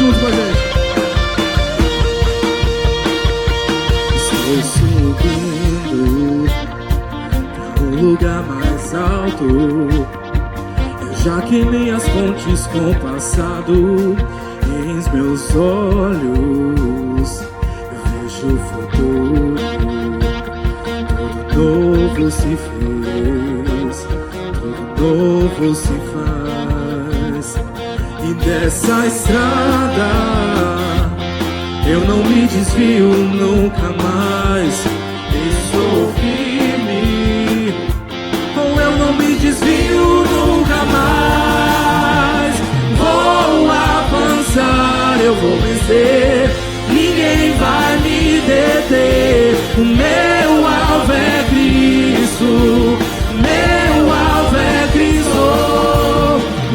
junto com a gente. Estou subindo para um lugar mais alto. Eu já queimei as pontes com o passado. Em meus olhos eu vejo o futuro. Tudo novo se fez, tudo novo se faz. E dessa estrada eu não me desvio nunca mais. Estou firme, ou eu não me desvio nunca mais. Vou avançar, eu vou vencer, ninguém vai me deter. O meu alvo é Cristo, meu alvo é Cristo.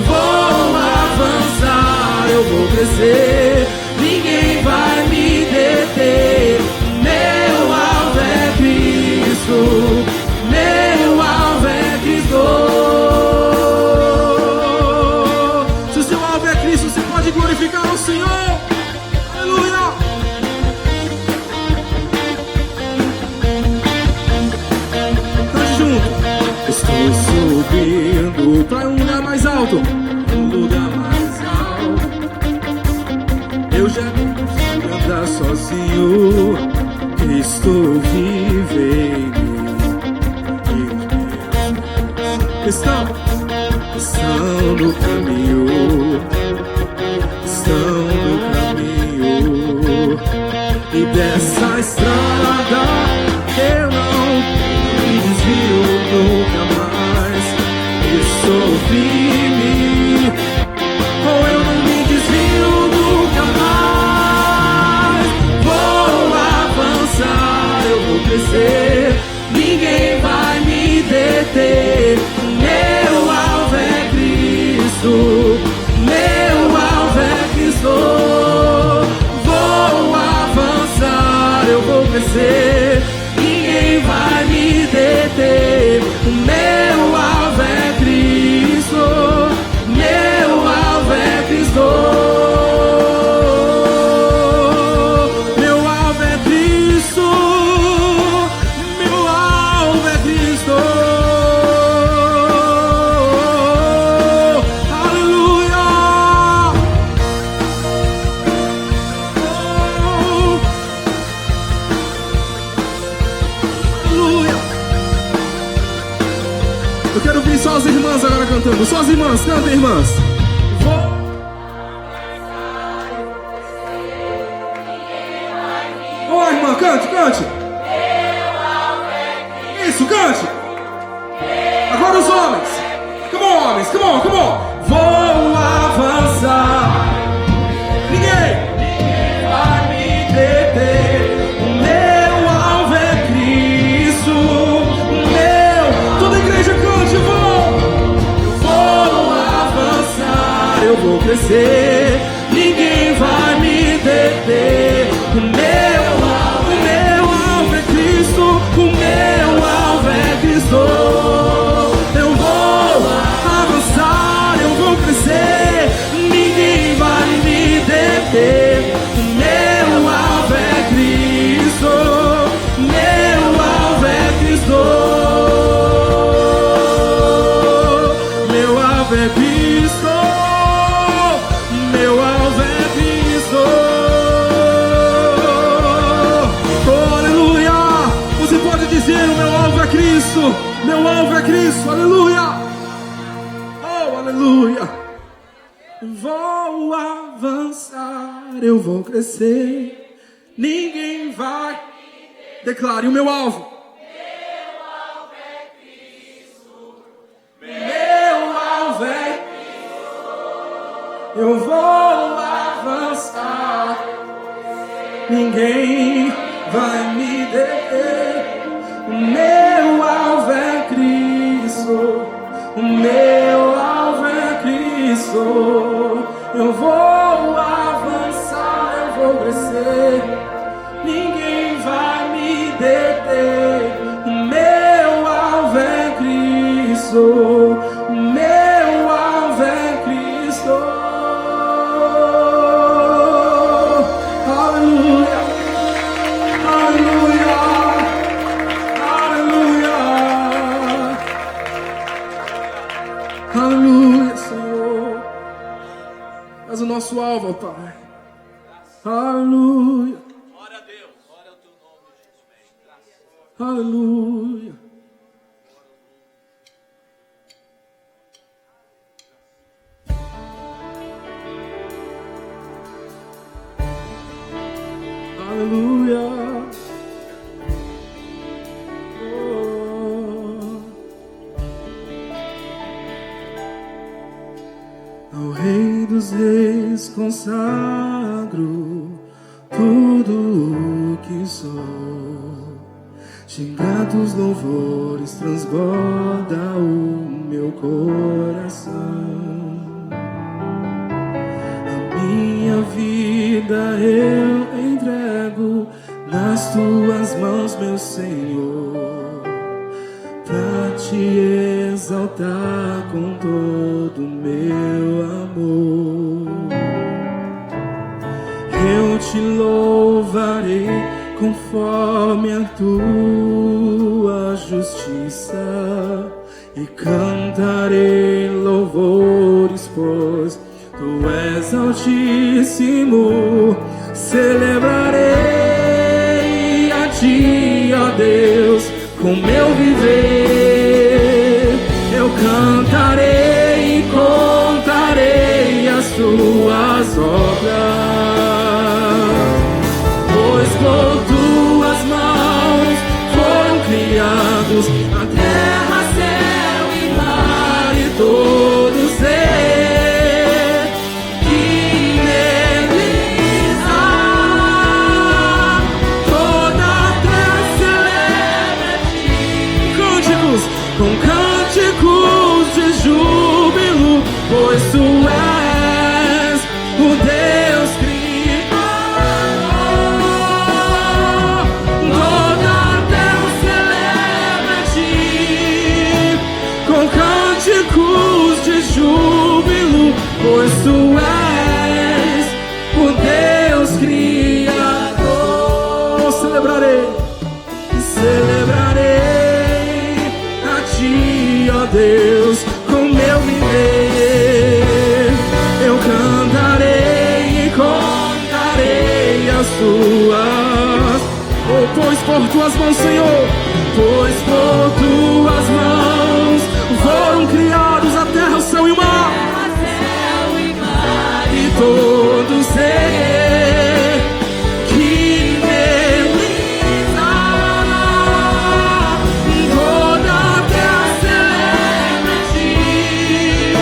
Vou avançar, eu vou crescer, ninguém vai me deter. Meu alvo é Cristo, meu alvo é Cristo. Se o seu alvo é Cristo, você pode glorificar o Senhor. Aleluia! Cante junto. Estou subindo para um lugar mais alto. Um lugar mais alto. Eu já não consigo andar sozinho. Cristo vive em mim. E os meus estão no caminho. Estão no caminho. E dessa estrada eu não me desvio nunca mais. Estou firme, ou eu não me desvio nunca mais. Vou avançar, eu vou crescer, ninguém vai me deter. Meu alvo é Cristo, meu alvo é Cristo. Vou avançar, eu vou crescer, ninguém vai me deter. Meu alvo é Cristo, meu alvo é Cristo. Meu alvo é Cristo, meu alvo é Cristo. Aleluia! Aleluia! Eu quero ouvir só as irmãs agora cantando. Só as irmãs, cantem, irmãs. Ó, irmã, cante, cante. Isso, cante. Agora os homens. Come on, homens, come on, come on. Vou avançar, ninguém vai me deter. O meu alvo é Cristo, o meu. Toda a igreja cante, eu vou avançar, eu vou crescer, ninguém vai me deter. O meu alvo é Cristo, o meu alvo é Cristo. Eu vou avançar, eu vou crescer, ninguém vai me deter. O meu alvo é Cristo, meu alvo é Cristo. Meu alvo é Cristo, meu alvo é Cristo. Oh, aleluia! Você pode dizer: o meu alvo é Cristo, meu alvo é Cristo, aleluia! Oh, aleluia! Vou avançar, eu vou crescer, ninguém vai. Declare: o meu alvo. Eu vou avançar, ninguém vai me deter. O meu alvo é Cristo, o meu alvo é Cristo. Eu vou avançar, eu vou crescer, ninguém vai me deter. O meu alvo é Cristo, o meu alvo é Cristo. o nosso alvo, ó Pai. Aleluia. Glória a Deus. Glória ao teu nome, Jesus. Aleluia. Aleluia. Ao Rei dos Reis consagro tudo o que sou. De gratos louvores transborda o meu coração. A minha vida eu entrego nas tuas mãos, meu Senhor, pra te exaltar com todo o meu amor. Eu te louvarei conforme a tua justiça e cantarei louvores, pois tu és altíssimo. Celebrarei a ti, ó Deus, com meu viver. Eu cantarei e contarei as tuas obras, pois por tuas mãos foram criados a terra, céu e mar e todo ser que neles há. Toda a terra celebra a ti, com cânticos de júbilo, pois tu és o Deus Criador. Toda a terra celebra a ti, com cânticos de júbilo, pois tu és o Deus Criador. Celebrarei a ti, ó Deus, com meu viver. Eu cantarei e contarei as tuas. Oh, pois por tuas mãos, Senhor, pois por tuas mãos foram criados a terra, o céu e o mar, e todo ser que neles há. Toda a terra celebra a ti,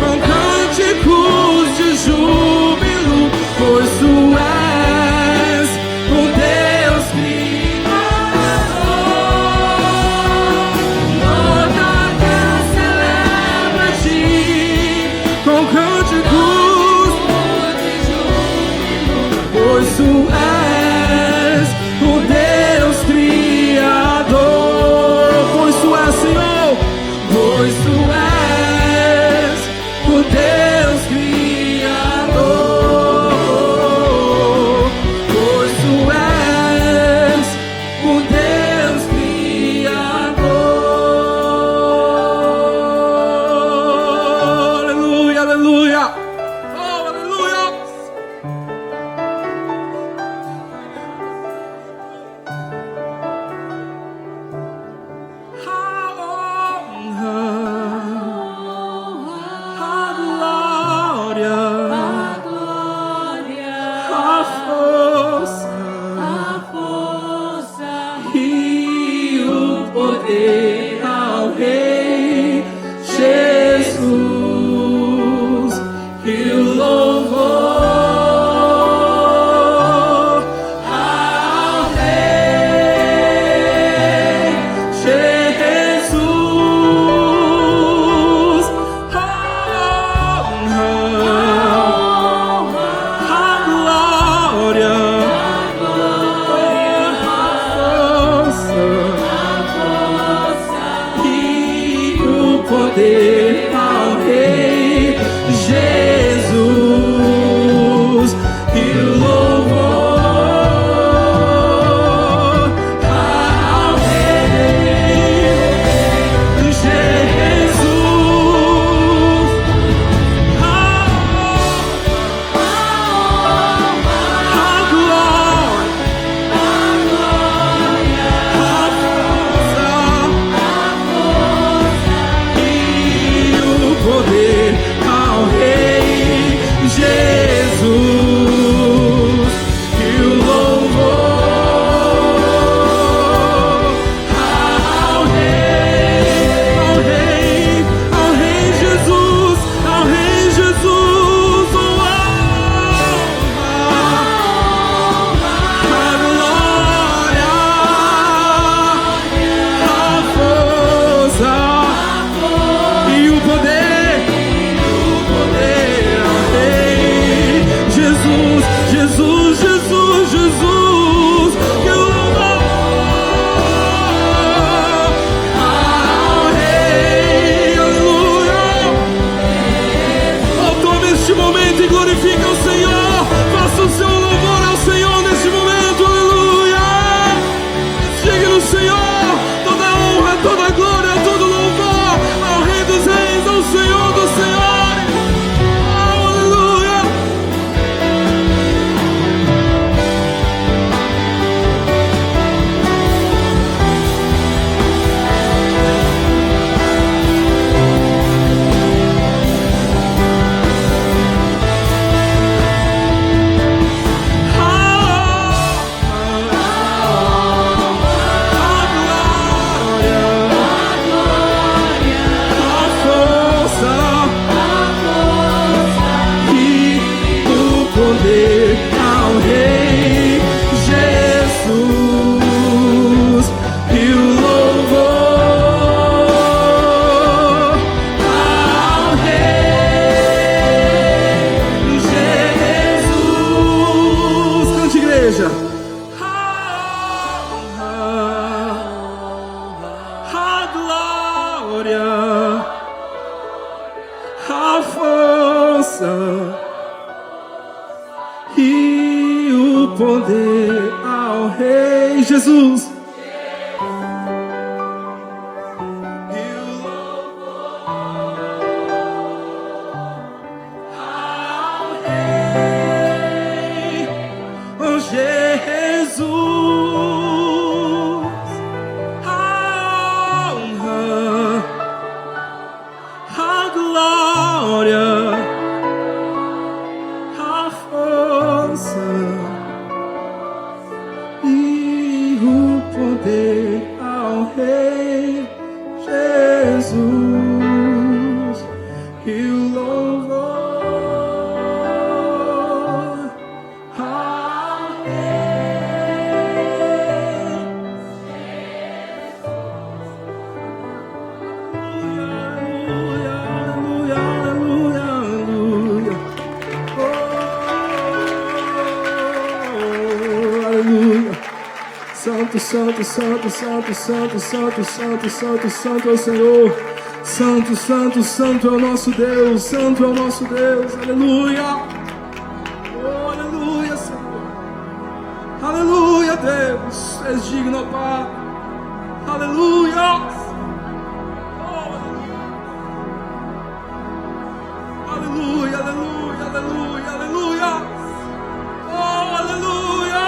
com cânticos de júbilo, pois tu és o Deus Criador. e o poder ao Rei Jesus. E o louvor ao Rei, oh Jesus. A honra, a glória, a força e o poder ao Rei Jesus. E o louvor ao Rei. Aleluia, aleluia, aleluia, aleluia. Aleluia. Santo, santo, santo, santo, santo, santo, santo, santo, santo é o Senhor. Santo, santo, santo é o nosso Deus. Santo é o nosso Deus. Aleluia. Oh, aleluia, Senhor. Aleluia, Deus. És digno, ó Pai. Aleluia. Oh, aleluia, aleluia, aleluia, aleluia. Oh, aleluia.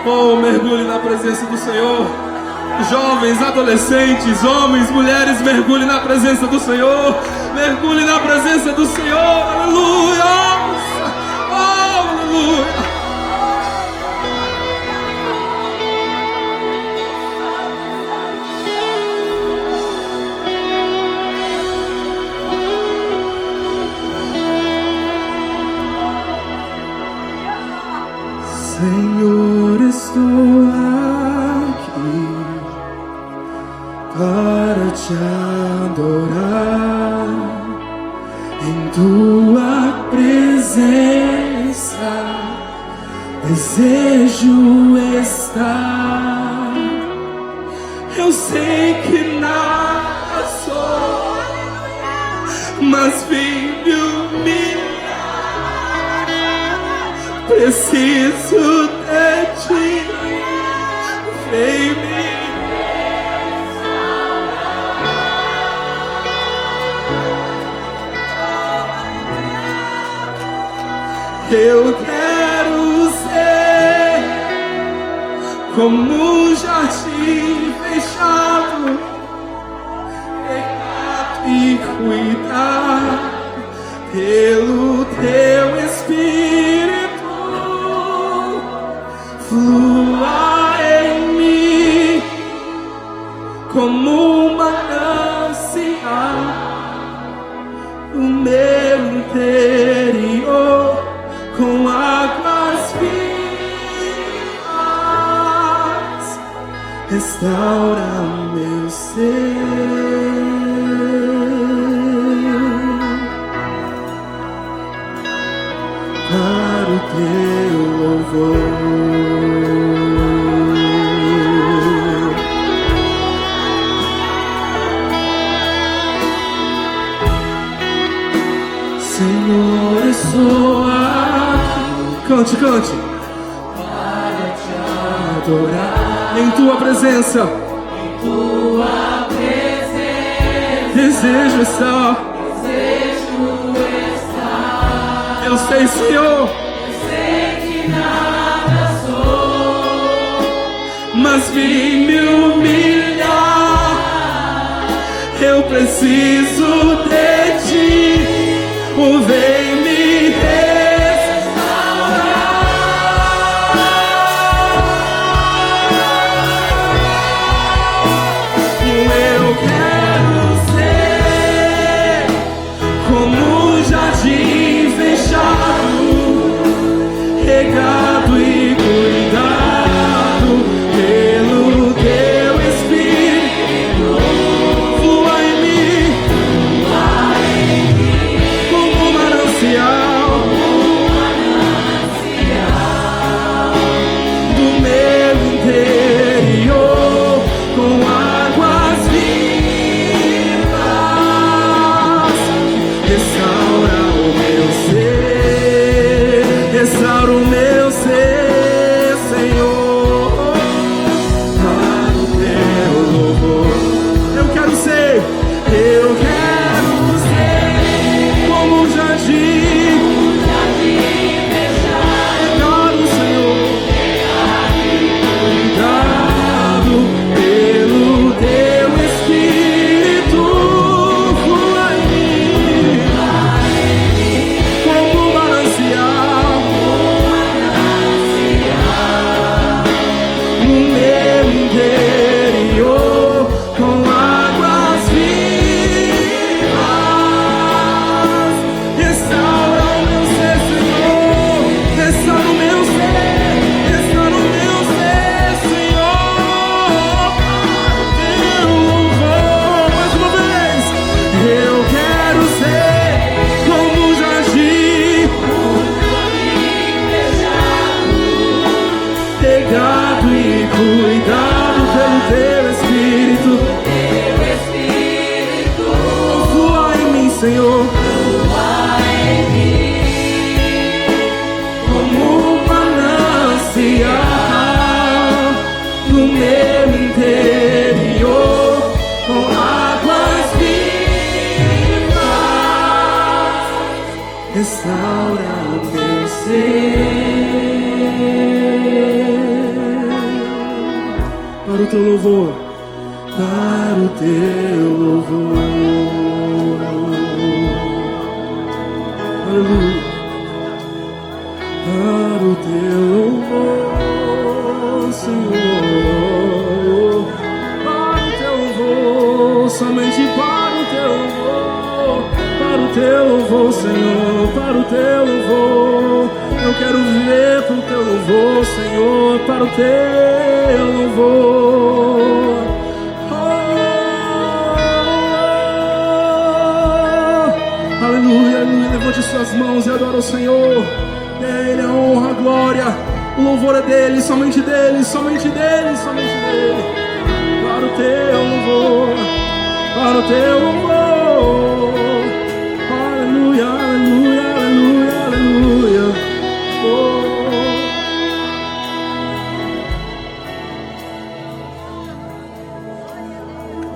Oh, mergulhe na presença do Senhor. Jovens, adolescentes, homens, mulheres, mergulhe na presença do Senhor. Mergulhe na presença do Senhor. Aleluia. Oh, aleluia. Senhor, estou aqui para te adorar em tua presença. Desejo estar. Eu sei que nada sou, mas filho me preciso de ti, vem me eu quero ser como um jardim fechado, e cuidar pelo teu Espírito. Flua em mim como um manancial, o meu interior. restaura o meu ser. Para o teu louvor. Senhor, eu sou aqui. Cante, cante. Para te adorar. Em tua presença. Em tua presença. Desejo estar. Eu sei, Senhor. Eu sei que nada sou, mas vim me humilhar. Eu preciso de ti. Vem me restaurar. Eu quero ser como um jardim fechado, regado e cuidado pelo teu Espírito. Flua em mim como um manancial do meu interior, com águas vivas. Restaura o meu ser, restaura o meu ser, Senhor, para o teu louvor. Eu quero ser como um jardim fechado, Senhor, cuidado pelo teu Espírito. Flua em mim como um manancial no meu interior, com águas vivas. Restaura o meu ser, Senhor. Restaura o meu ser. Restaura o meu ser, Senhor. Teu louvor. Mais uma vez. Eu quero ser como um jardim regado e cuidado pelo teu Espírito. Flua em mim, Senhor, como um manancial no meu interior, com águas vivas. Restaura o meu ser para o teu louvor, para o teu louvor. Aleluia. Para o teu louvor, Senhor. Para o teu louvor, somente para o teu louvor. Para o teu louvor, Senhor. Para o teu louvor. Eu quero viver para o teu louvor, Senhor. Para o teu louvor. Aleluia, aleluia. Levante suas mãos e adora o Senhor. É Ele a honra, a glória. O louvor é dele, somente dele, somente dele, somente dele. Para o teu louvor, para o teu louvor. Aleluia, aleluia, aleluia, aleluia. Oh.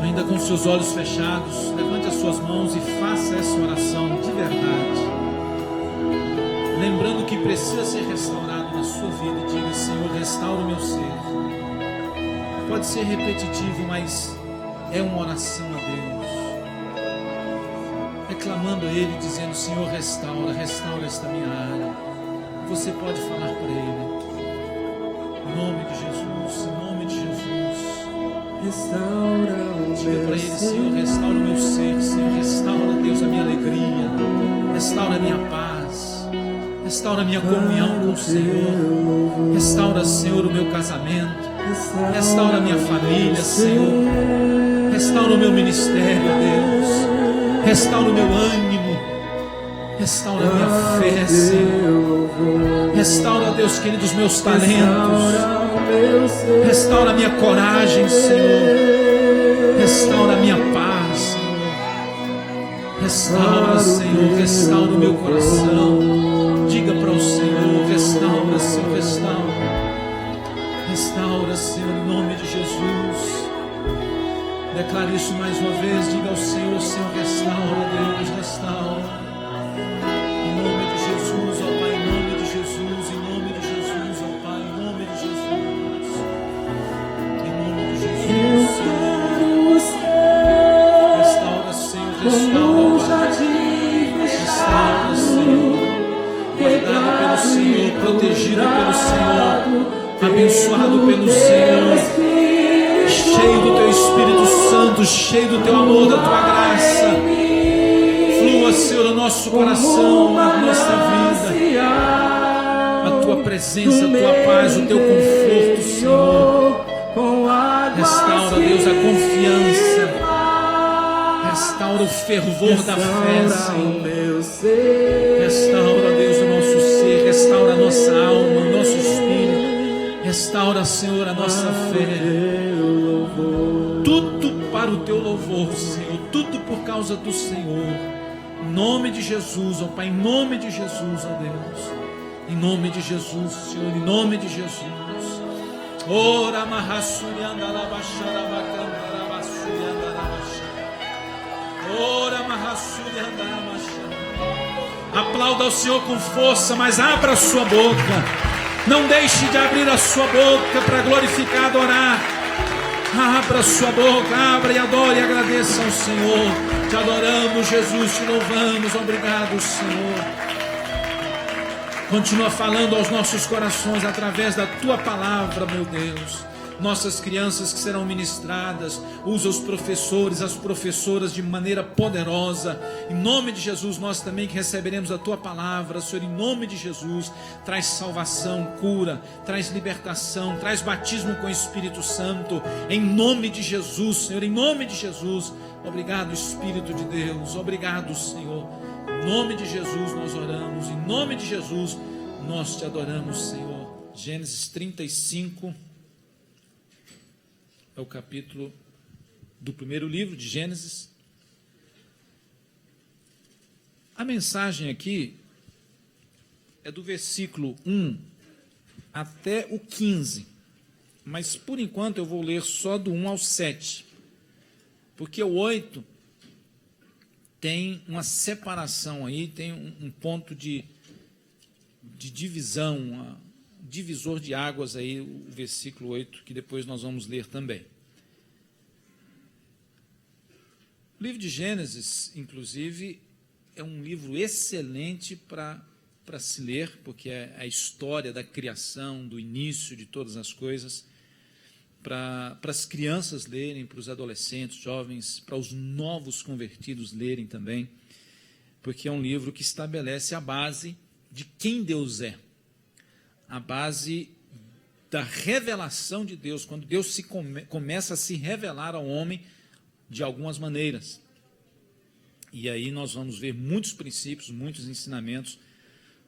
Ainda com seus olhos fechados, levante as suas mãos e faça essa oração de verdade. Lembrando que precisa ser restaurado na sua vida e diga: Senhor, restaura o meu ser. Pode ser repetitivo, mas é uma oração a Deus, reclamando a Ele, dizendo: Senhor, restaura, restaura esta minha área. Você pode falar para Ele, em nome de Jesus, em nome de Jesus. Restaura o Diga meu para Ele: ser. Senhor, restaura o meu ser. Senhor, restaura, Deus, a minha alegria. Restaura a minha paz. Restaura a minha comunhão com o Senhor. Restaura, Senhor, o meu casamento. Restaura a minha família, Senhor. Restaura o meu ministério, Deus. Restaura o meu ânimo. Restaura a minha fé, Senhor. Restaura, Deus querido, os meus talentos. Restaura a minha coragem, Senhor. Restaura a minha paz, Senhor. Restaura, Senhor. Restaura o meu coração. Diga para o Senhor: restaura, Senhor, restaura. Restaura, Senhor, em nome de Jesus. Declare isso mais uma vez. Diga ao Senhor: Senhor, restaura, Deus, restaura. Em nome de Jesus, ó Pai, em nome de Jesus, em nome de Jesus, ó Pai, em nome de Jesus. Em nome de Jesus, Senhor. Restaura, Senhor, restaura, Pai. Restaura, Senhor. Guardado pelo Senhor, protegido pelo Senhor, abençoado pelo Senhor, cheio do Teu Espírito Santo, cheio do Teu amor, da Tua graça. Flua, Senhor, o nosso coração, a nossa vida, a Tua presença, a Tua paz, o Teu conforto, Senhor. Restaura, Deus, a confiança. Restaura o fervor da fé, Senhor. Restaura, Deus, o nosso ser. Restaura a nossa alma, o nosso espírito. Restaura, Senhor, a nossa fé. Tudo para o Teu louvor, Senhor. Tudo por causa do Senhor. Em nome de Jesus, ó Pai, em nome de Jesus, ó Deus. Em nome de Jesus, Senhor, em nome de Jesus. Ora mahassuri andalabashara bakandara basuri andalabashara. Ora mahassuri andalabashara. Aplauda ao Senhor com força, mas abra a sua boca. Não deixe de abrir a sua boca para glorificar, adorar. Abra a sua boca, abra e adore e agradeça ao Senhor. Te adoramos, Jesus, te louvamos. Obrigado, Senhor. Continua falando aos nossos corações através da Tua palavra, meu Deus. Nossas crianças que serão ministradas, usa os professores, as professoras de maneira poderosa. Em nome de Jesus, nós também que receberemos a Tua palavra, Senhor, em nome de Jesus, traz salvação, cura, traz libertação, traz batismo com o Espírito Santo, em nome de Jesus, Senhor, em nome de Jesus. Obrigado, Espírito de Deus, obrigado, Senhor. Em nome de Jesus nós oramos, em nome de Jesus nós te adoramos, Senhor. Gênesis 35 é o capítulo do primeiro livro de Gênesis. A mensagem aqui é do versículo 1 até o 15, mas por enquanto eu vou ler só do 1 ao 7, porque o 8 tem uma separação aí, tem um ponto de divisão, um divisor de águas aí, o versículo 8, que depois nós vamos ler também. O livro de Gênesis, inclusive, é um livro excelente para se ler, porque é a história da criação, do início de todas as coisas, para as crianças lerem, para os adolescentes, jovens, para os novos convertidos lerem também, porque é um livro que estabelece a base de quem Deus é, a base da revelação de Deus, quando Deus começa a se revelar ao homem de algumas maneiras. E aí nós vamos ver muitos princípios, muitos ensinamentos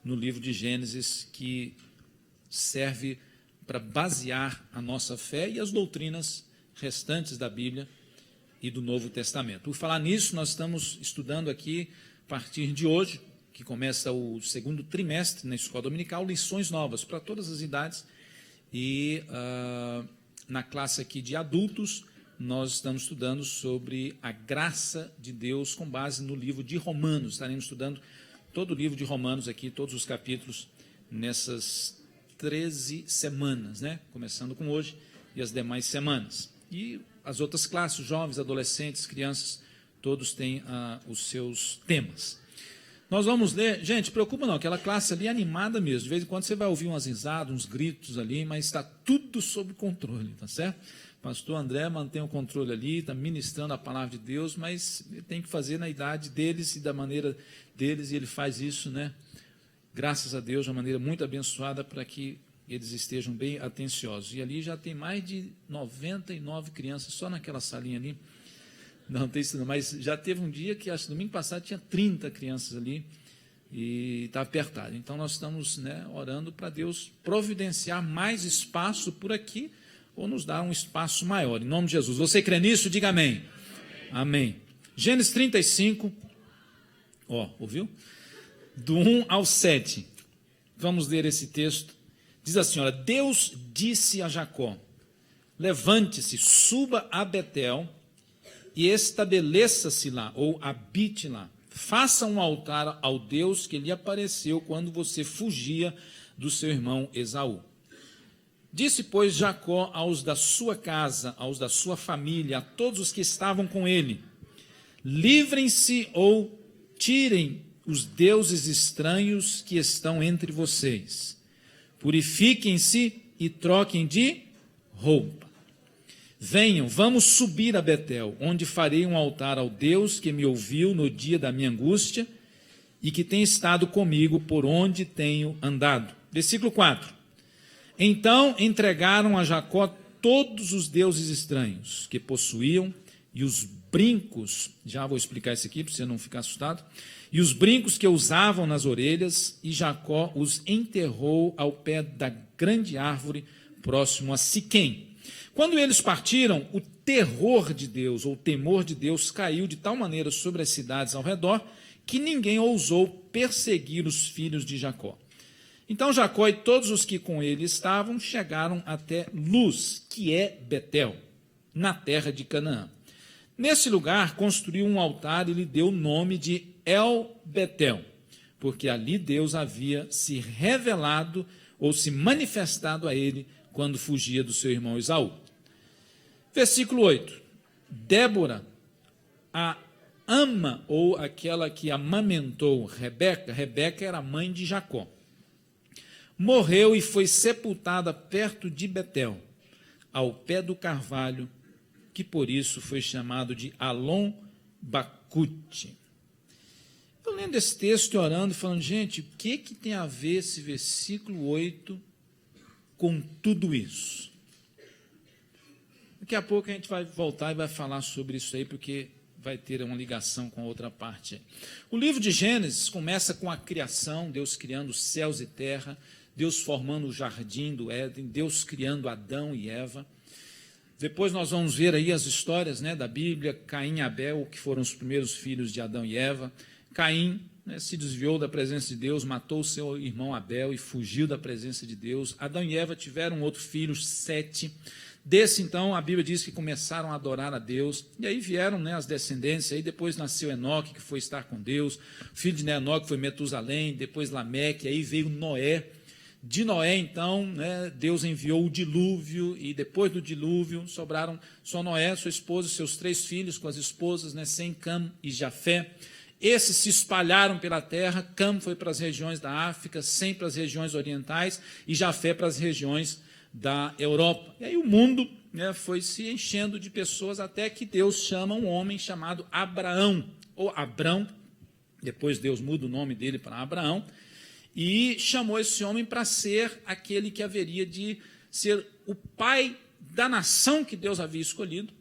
no livro de Gênesis que serve para basear a nossa fé e as doutrinas restantes da Bíblia e do Novo Testamento. Por falar nisso, nós estamos estudando aqui, a partir de hoje, que começa o segundo trimestre na escola dominical, lições novas para todas as idades. E na classe aqui de adultos, nós estamos estudando sobre a graça de Deus com base no livro de Romanos. Estaremos estudando todo o livro de Romanos aqui, todos os capítulos, nessas 13 semanas, né? Começando com hoje e as demais semanas. E as outras classes, jovens, adolescentes, crianças, todos têm os seus temas. Nós vamos ler, gente, preocupa não, aquela classe ali é animada mesmo, de vez em quando você vai ouvir umas risadas, uns gritos ali, mas está tudo sob controle, tá certo? Pastor André mantém o controle ali, está ministrando a palavra de Deus, mas ele tem que fazer na idade deles e da maneira deles, e ele faz isso, né? Graças a Deus, de uma maneira muito abençoada, para que eles estejam bem atenciosos. E ali já tem mais de 99 crianças, só naquela salinha ali. Não tem isso não, mas já teve um dia que, acho que domingo passado, tinha 30 crianças ali e está apertado. Então, nós estamos, né, orando para Deus providenciar mais espaço por aqui ou nos dar um espaço maior. Em nome de Jesus. Você crê nisso? Diga amém. Amém. Gênesis 35, ouviu? Do 1 ao 7. Vamos ler esse texto. Diz assim, olha, Deus disse a Jacó, levante-se, suba a Betel e estabeleça-se lá, ou habite lá. Faça um altar ao Deus que lhe apareceu quando você fugia do seu irmão Esaú. Disse, pois, Jacó aos da sua casa, aos da sua família, a todos os que estavam com ele, livrem-se ou tirem os deuses estranhos que estão entre vocês. Purifiquem-se e troquem de roupa. Venham, vamos subir a Betel, onde farei um altar ao Deus que me ouviu no dia da minha angústia e que tem estado comigo por onde tenho andado. Versículo 4. Então entregaram a Jacó todos os deuses estranhos que possuíam e os brincos, já vou explicar isso aqui para você não ficar assustado, e os brincos que usavam nas orelhas, e Jacó os enterrou ao pé da grande árvore próximo a Siquém. Quando eles partiram, o terror de Deus, ou o temor de Deus, caiu de tal maneira sobre as cidades ao redor, que ninguém ousou perseguir os filhos de Jacó. Então Jacó e todos os que com ele estavam chegaram até Luz, que é Betel, na terra de Canaã. Nesse lugar construiu um altar e lhe deu o nome de El Betel, porque ali Deus havia se revelado ou se manifestado a ele quando fugia do seu irmão Esaú. Versículo 8. Débora, a ama, ou aquela que amamentou Rebeca era mãe de Jacó, morreu e foi sepultada perto de Betel, ao pé do carvalho, que por isso foi chamado de Alon Bacute. Eu lendo esse texto e orando e falando, gente, o que tem a ver esse versículo 8 com tudo isso? Daqui a pouco a gente vai voltar e vai falar sobre isso aí, porque vai ter uma ligação com a outra parte. O livro de Gênesis começa com a criação, Deus criando céus e terra, Deus formando o jardim do Éden, Deus criando Adão e Eva. Depois nós vamos ver aí as histórias, né, da Bíblia, Caim e Abel, que foram os primeiros filhos de Adão e Eva. Caim, né, se desviou da presença de Deus, matou o seu irmão Abel e fugiu da presença de Deus. Adão e Eva tiveram outro filho, Sete. Desse, então, a Bíblia diz que começaram a adorar a Deus, e aí vieram, né, as descendências, aí depois nasceu Enoque, que foi estar com Deus, o filho de Enoque foi Metusalém, depois Lameque, aí veio Noé. De Noé, então, né, Deus enviou o dilúvio, e depois do dilúvio sobraram só Noé, sua esposa, seus 3 filhos com as esposas, né, Sem, Cam e Jafé. Esses se espalharam pela terra, Cam foi para as regiões da África, Sem para as regiões orientais, e Jafé para as regiões da Europa. E aí o mundo, né, foi se enchendo de pessoas até que Deus chama um homem chamado Abraão, ou Abrão, depois Deus muda o nome dele para Abraão, e chamou esse homem para ser aquele que haveria de ser o pai da nação que Deus havia escolhido.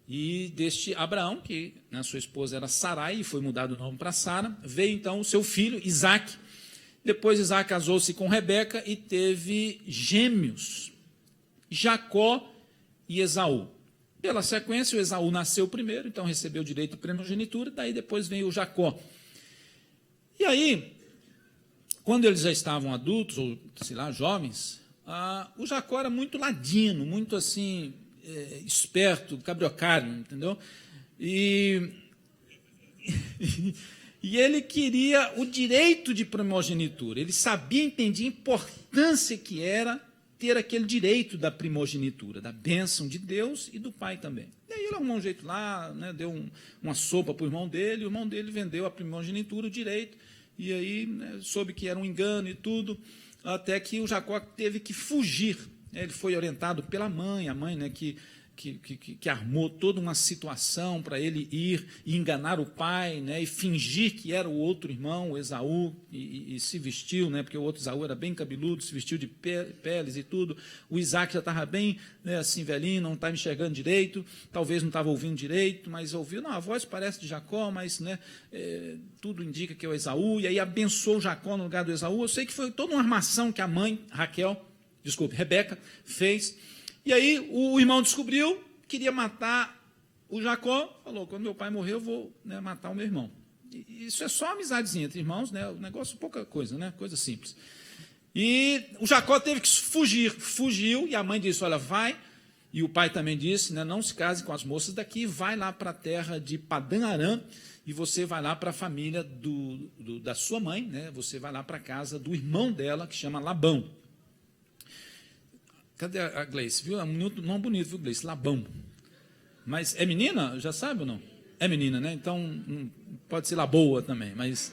E deste Abraão, que, né, sua esposa era Sarai, e foi mudado o nome para Sara, veio então o seu filho, Isaque. Depois Isaque casou-se com Rebeca e teve gêmeos, Jacó e Esaú. Pela sequência, o Esaú nasceu primeiro, então recebeu o direito de primogenitura, daí depois veio o Jacó. E aí, quando eles já estavam adultos, ou sei lá, jovens, o Jacó era muito ladino, muito assim, esperto, cabriocário, entendeu? E ele queria o direito de primogenitura, ele sabia, entendia a importância que era ter aquele direito da primogenitura, da bênção de Deus e do pai também. E aí ele arrumou um jeito lá, né, deu uma sopa para o irmão dele vendeu a primogenitura, o direito, e aí, né, soube que era um engano e tudo, até que o Jacó teve que fugir. Ele foi orientado pela mãe, a mãe, né, que que armou toda uma situação para ele ir e enganar o pai, né, e fingir que era o outro irmão, o Esaú, e se vestiu, né, porque o outro Esaú era bem cabeludo, se vestiu de peles e tudo. O Isaac já estava bem, né, assim, velhinho, não estava enxergando direito, talvez não estava ouvindo direito, mas ouviu, não, a voz parece de Jacó, mas, né, tudo indica que é o Esaú, e aí abençoou Jacó no lugar do Esaú. Eu sei que foi toda uma armação que a mãe, Rebeca, fez. E aí o irmão descobriu, queria matar o Jacó, falou, quando meu pai morrer eu vou, né, matar o meu irmão. E isso é só amizadezinha entre irmãos, né, o negócio pouca coisa, né, coisa simples. E o Jacó teve que fugir, fugiu, e a mãe disse, olha, vai, e o pai também disse, né, não se case com as moças daqui, vai lá para a terra de Padã Arã, e você vai lá para a família da sua mãe, né, você vai lá para a casa do irmão dela, que chama Labão. Cadê a Gleice? Viu? É um nome bonito, viu, Gleice? Labão. Mas é menina? Já sabe ou não? É menina, né? Então, pode ser Laboa também, mas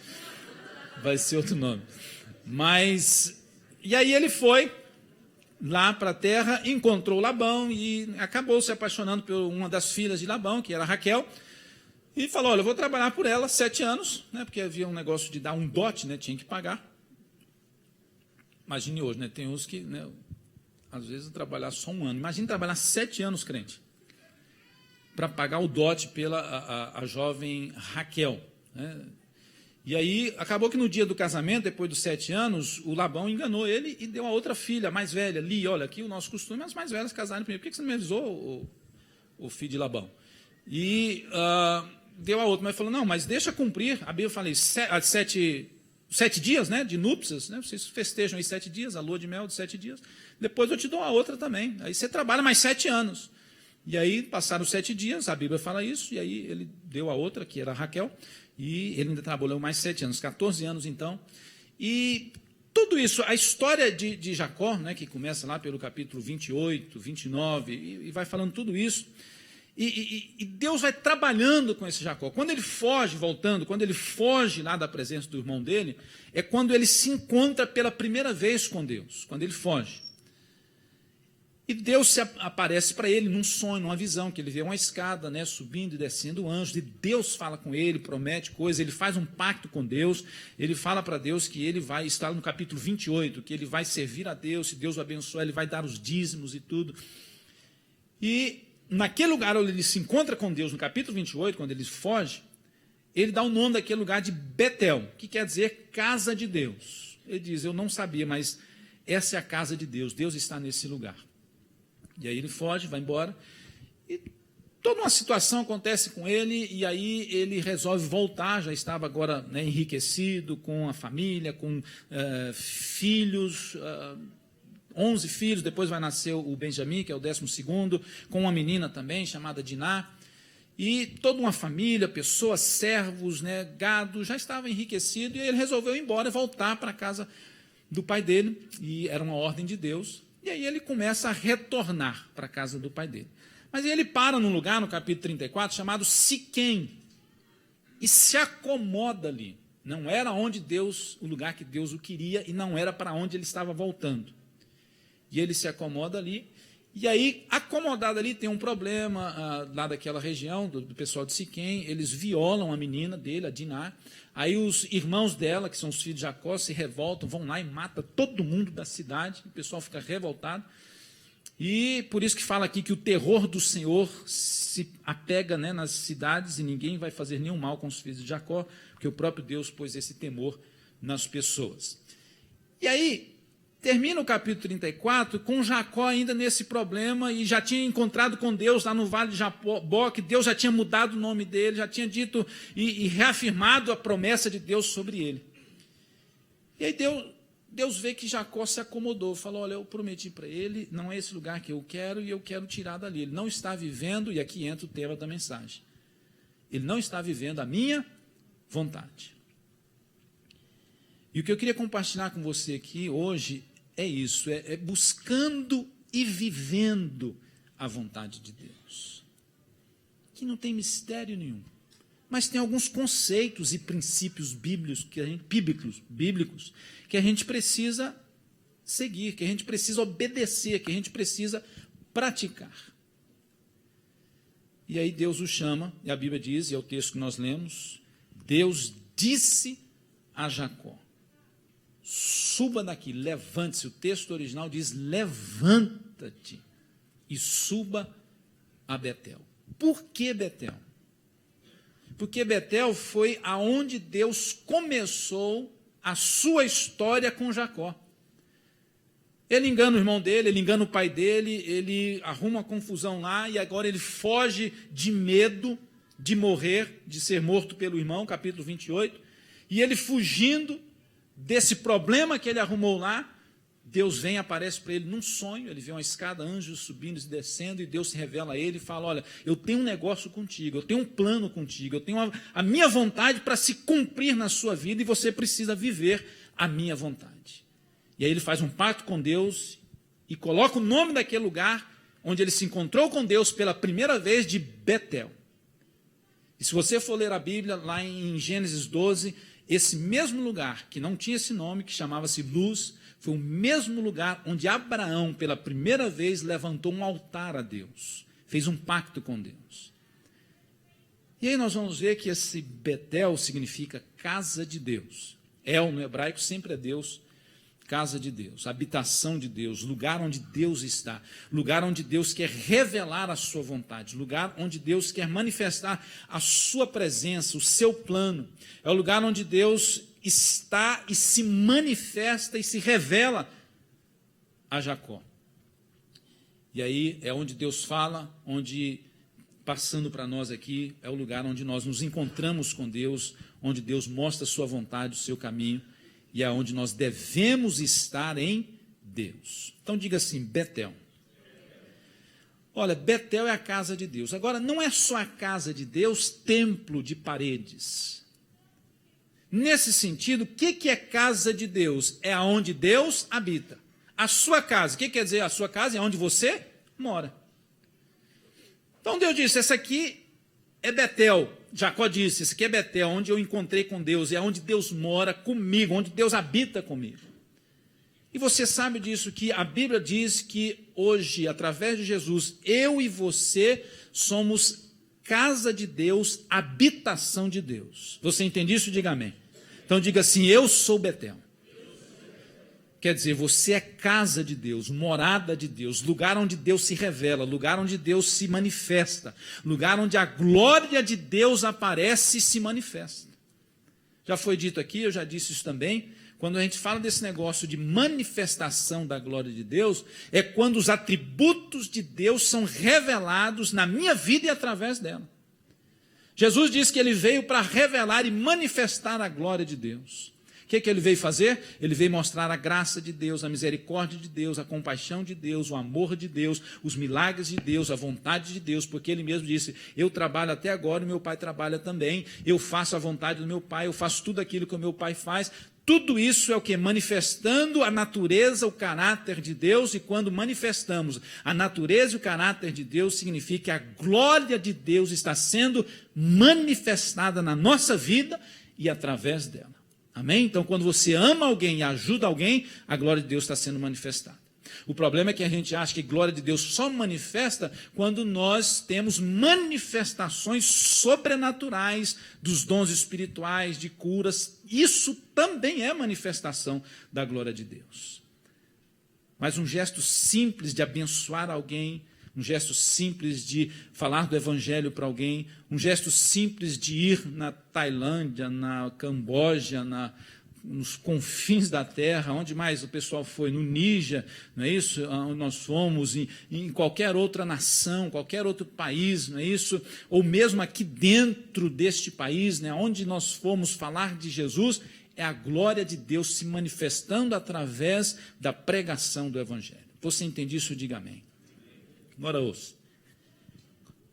vai ser outro nome. Mas, e aí ele foi lá para a terra, encontrou Labão e acabou se apaixonando por uma das filhas de Labão, que era Raquel, e falou, olha, eu vou trabalhar por ela 7 anos, né? Porque havia um negócio de dar um dote, né? Tinha que pagar. Imagine hoje, né? Tem uns que, né, às vezes trabalhar só 1 ano. Imagine trabalhar 7 anos, crente, para pagar o dote pela a jovem Raquel, né? E aí, acabou que no dia do casamento, depois dos 7 anos, o Labão enganou ele e deu a outra filha, a mais velha, Lia. Olha, aqui o nosso costume é as mais velhas casarem primeiro. Por que você não me avisou, o filho de Labão? E deu a outra, mas falou, não, mas deixa cumprir. A Bíblia fala 7 dias, né, de núpcias, né? Vocês festejam aí 7 dias, a lua de mel de 7 dias. Depois eu te dou a outra também. Aí você trabalha mais 7 anos. E aí passaram 7 dias, a Bíblia fala isso, e aí ele deu a outra, que era a Raquel, e ele ainda trabalhou mais 7 anos, 14 anos então. E tudo isso, a história de Jacó, né, que começa lá pelo capítulo 28, 29, e vai falando tudo isso. E Deus vai trabalhando com esse Jacó. Quando ele foge, voltando, quando ele foge lá da presença do irmão dele, é quando ele se encontra pela primeira vez com Deus, quando ele foge. E Deus aparece para ele num sonho, numa visão, que ele vê uma escada, né, subindo e descendo anjos, e Deus fala com ele, promete coisas, ele faz um pacto com Deus, ele fala para Deus que ele vai estar no capítulo 28, que ele vai servir a Deus, se Deus o abençoar, ele vai dar os dízimos e tudo. E naquele lugar onde ele se encontra com Deus, no capítulo 28, quando ele foge, ele dá o nome daquele lugar de Betel, que quer dizer casa de Deus. Ele diz, eu não sabia, mas essa é a casa de Deus, Deus está nesse lugar. E aí ele foge, vai embora, e toda uma situação acontece com ele, e aí ele resolve voltar, já estava agora, né, enriquecido, com a família, com filhos, 11 filhos, depois vai nascer o Benjamim, que é o 12º, com uma menina também, chamada Diná, e toda uma família, pessoas, servos, né, gado, já estava enriquecido, e ele resolveu ir embora, voltar para a casa do pai dele, e era uma ordem de Deus. E aí ele começa a retornar para a casa do pai dele. Mas aí ele para num lugar, no capítulo 34, chamado Siquém, e se acomoda ali. Não era onde Deus, o lugar que Deus o queria, e não era para onde ele estava voltando. E ele se acomoda ali, e aí, acomodado ali, tem um problema lá daquela região, do pessoal de Siquém, eles violam a menina dele, a Diná. Aí os irmãos dela, que são os filhos de Jacó, se revoltam, vão lá e matam todo mundo da cidade, o pessoal fica revoltado. E por isso que fala aqui que o terror do Senhor se apega, né, nas cidades, e ninguém vai fazer nenhum mal com os filhos de Jacó, porque o próprio Deus pôs esse temor nas pessoas. E aí, termina o capítulo 34 com Jacó ainda nesse problema, e já tinha encontrado com Deus lá no Vale de Jabó, que Deus já tinha mudado o nome dele, já tinha dito e reafirmado a promessa de Deus sobre ele. E aí Deus vê que Jacó se acomodou, falou, olha, eu prometi para ele, não é esse lugar que eu quero, e eu quero tirar dali. Ele não está vivendo, e aqui entra o tema da mensagem, ele não está vivendo a minha vontade. E o que eu queria compartilhar com você aqui hoje é isso, é buscando e vivendo a vontade de Deus. Que não tem mistério nenhum, mas tem alguns conceitos e princípios bíblicos que a gente precisa seguir, que a gente precisa obedecer, que a gente precisa praticar. E aí Deus o chama, e a Bíblia diz, e é o texto que nós lemos, Deus disse a Jacó, suba daqui, levante-se. O texto original diz, levanta-te e suba a Betel. Por que Betel? Porque Betel foi aonde Deus começou a sua história com Jacó. Ele engana o irmão dele, ele engana o pai dele, ele arruma uma confusão lá e agora ele foge de medo de morrer, de ser morto pelo irmão, capítulo 28. E ele fugindo desse problema que ele arrumou lá, Deus vem e aparece para ele num sonho, ele vê uma escada, anjos subindo e descendo, e Deus se revela a ele e fala, olha, eu tenho um negócio contigo, eu tenho um plano contigo, eu tenho a minha vontade para se cumprir na sua vida e você precisa viver a minha vontade. E aí ele faz um pacto com Deus e coloca o nome daquele lugar onde ele se encontrou com Deus pela primeira vez de Betel. E se você for ler a Bíblia, lá em Gênesis 12, esse mesmo lugar, que não tinha esse nome, que chamava-se Luz, foi o mesmo lugar onde Abraão, pela primeira vez, levantou um altar a Deus, fez um pacto com Deus. E aí nós vamos ver que esse Betel significa casa de Deus. El, no hebraico, sempre é Deus, casa de Deus, habitação de Deus, lugar onde Deus está, lugar onde Deus quer revelar a sua vontade, lugar onde Deus quer manifestar a sua presença, o seu plano. É o lugar onde Deus está e se manifesta e se revela a Jacó. E aí é onde Deus fala, onde, passando para nós aqui, é o lugar onde nós nos encontramos com Deus, onde Deus mostra a sua vontade, o seu caminho, e é onde nós devemos estar em Deus. Então diga assim, Betel. Olha, Betel é a casa de Deus. Agora, não é só a casa de Deus, templo de paredes. Nesse sentido, o que é casa de Deus? É aonde Deus habita. A sua casa, o que quer dizer a sua casa? É onde você mora. Então Deus disse, essa aqui é Betel. Jacó disse, esse aqui é Betel, onde eu encontrei com Deus, é onde Deus mora comigo, onde Deus habita comigo. E você sabe disso, que a Bíblia diz que hoje, através de Jesus, eu e você somos casa de Deus, habitação de Deus. Você entende isso? Diga amém. Então diga assim, eu sou Betel. Quer dizer, você é casa de Deus, morada de Deus, lugar onde Deus se revela, lugar onde Deus se manifesta, lugar onde a glória de Deus aparece e se manifesta. Já foi dito aqui, eu já disse isso também, quando a gente fala desse negócio de manifestação da glória de Deus, é quando os atributos de Deus são revelados na minha vida e através dela. Jesus disse que ele veio para revelar e manifestar a glória de Deus. O que ele veio fazer? Ele veio mostrar a graça de Deus, a misericórdia de Deus, a compaixão de Deus, o amor de Deus, os milagres de Deus, a vontade de Deus, porque ele mesmo disse, eu trabalho até agora e meu pai trabalha também, eu faço a vontade do meu pai, eu faço tudo aquilo que o meu pai faz. Tudo isso é o que? Manifestando a natureza, o caráter de Deus, e quando manifestamos a natureza e o caráter de Deus, significa que a glória de Deus está sendo manifestada na nossa vida e através dela. Amém? Então, quando você ama alguém e ajuda alguém, a glória de Deus está sendo manifestada. O problema é que a gente acha que a glória de Deus só manifesta quando nós temos manifestações sobrenaturais dos dons espirituais, de curas. Isso também é manifestação da glória de Deus. Mas um gesto simples de abençoar alguém, um gesto simples de falar do evangelho para alguém, um gesto simples de ir na Tailândia, na Camboja, nos confins da terra, onde mais o pessoal foi, no Níger, não é isso? Onde nós fomos, em qualquer outra nação, qualquer outro país, não é isso? Ou mesmo aqui dentro deste país, né, onde nós fomos falar de Jesus, é a glória de Deus se manifestando através da pregação do evangelho. Você entende isso? Diga amém. Agora ouça.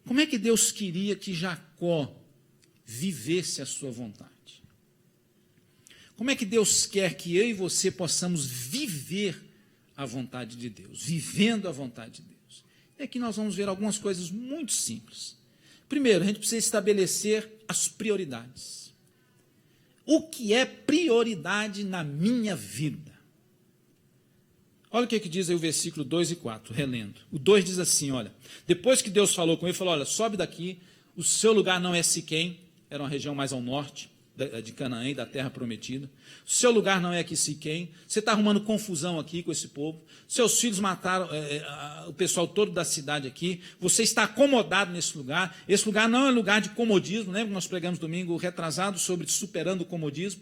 Como é que Deus queria que Jacó vivesse a sua vontade? Como é que Deus quer que eu e você possamos viver a vontade de Deus, vivendo a vontade de Deus? E aqui nós vamos ver algumas coisas muito simples. Primeiro, a gente precisa estabelecer as prioridades. O que é prioridade na minha vida? Olha o que diz aí o versículo 2 e 4, relendo. O 2 diz assim, olha, depois que Deus falou com ele, falou, olha, sobe daqui, o seu lugar não é Siquém, era uma região mais ao norte de Canaã e da terra prometida. O seu lugar não é aqui Siquém, você está arrumando confusão aqui com esse povo, seus filhos mataram o pessoal todo da cidade aqui, você está acomodado nesse lugar, esse lugar não é lugar de comodismo, lembra que nós pregamos domingo retrasado sobre superando o comodismo?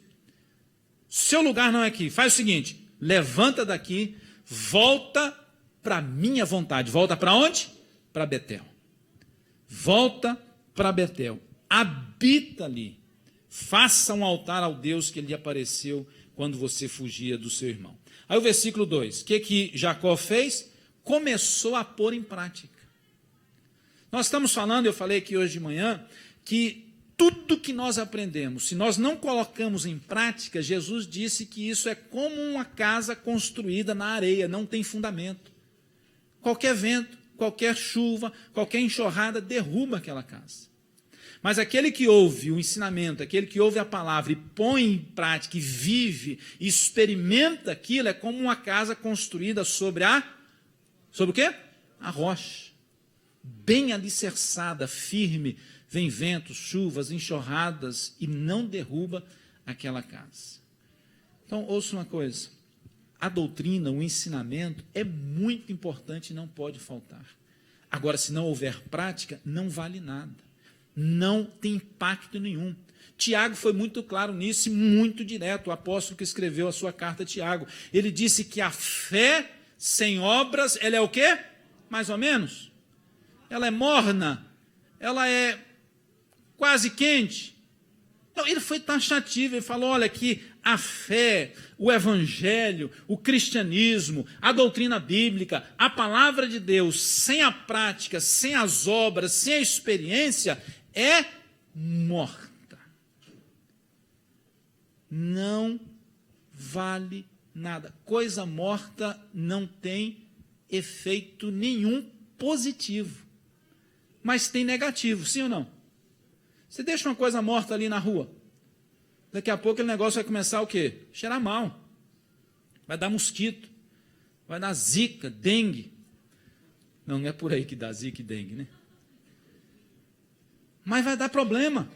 Seu lugar não é aqui, faz o seguinte, levanta daqui, volta para a minha vontade. Volta para onde? Para Betel. Volta para Betel. Habita ali. Faça um altar ao Deus que lhe apareceu quando você fugia do seu irmão. Aí o versículo 2. O que Jacó fez? Começou a pôr em prática. Nós estamos falando, eu falei aqui hoje de manhã, que tudo que nós aprendemos, se nós não colocamos em prática, Jesus disse que isso é como uma casa construída na areia, não tem fundamento. Qualquer vento, qualquer chuva, qualquer enxurrada derruba aquela casa. Mas aquele que ouve o ensinamento, aquele que ouve a palavra e põe em prática, e vive, e experimenta aquilo, é como uma casa construída sobre o quê? A rocha. Bem alicerçada, firme. Vem ventos, chuvas, enxurradas e não derruba aquela casa. Então, ouça uma coisa. A doutrina, o ensinamento é muito importante e não pode faltar. Agora, se não houver prática, não vale nada. Não tem impacto nenhum. Tiago foi muito claro nisso e muito direto. O apóstolo que escreveu a sua carta a Tiago. Ele disse que a fé sem obras, ela é o quê? Mais ou menos. Ela é morna. Ela é quase quente. Então, ele foi taxativo, ele falou, olha aqui, a fé, o evangelho, o cristianismo, a doutrina bíblica, a palavra de Deus, sem a prática, sem as obras, sem a experiência, é morta. Não vale nada. Coisa morta não tem efeito nenhum positivo, mas tem negativo, sim ou não? Você deixa uma coisa morta ali na rua, daqui a pouco o negócio vai começar o quê? Cheirar mal. Vai dar mosquito, vai dar zika, dengue. Não é por aí que dá zika e dengue, né? Mas vai dar problema.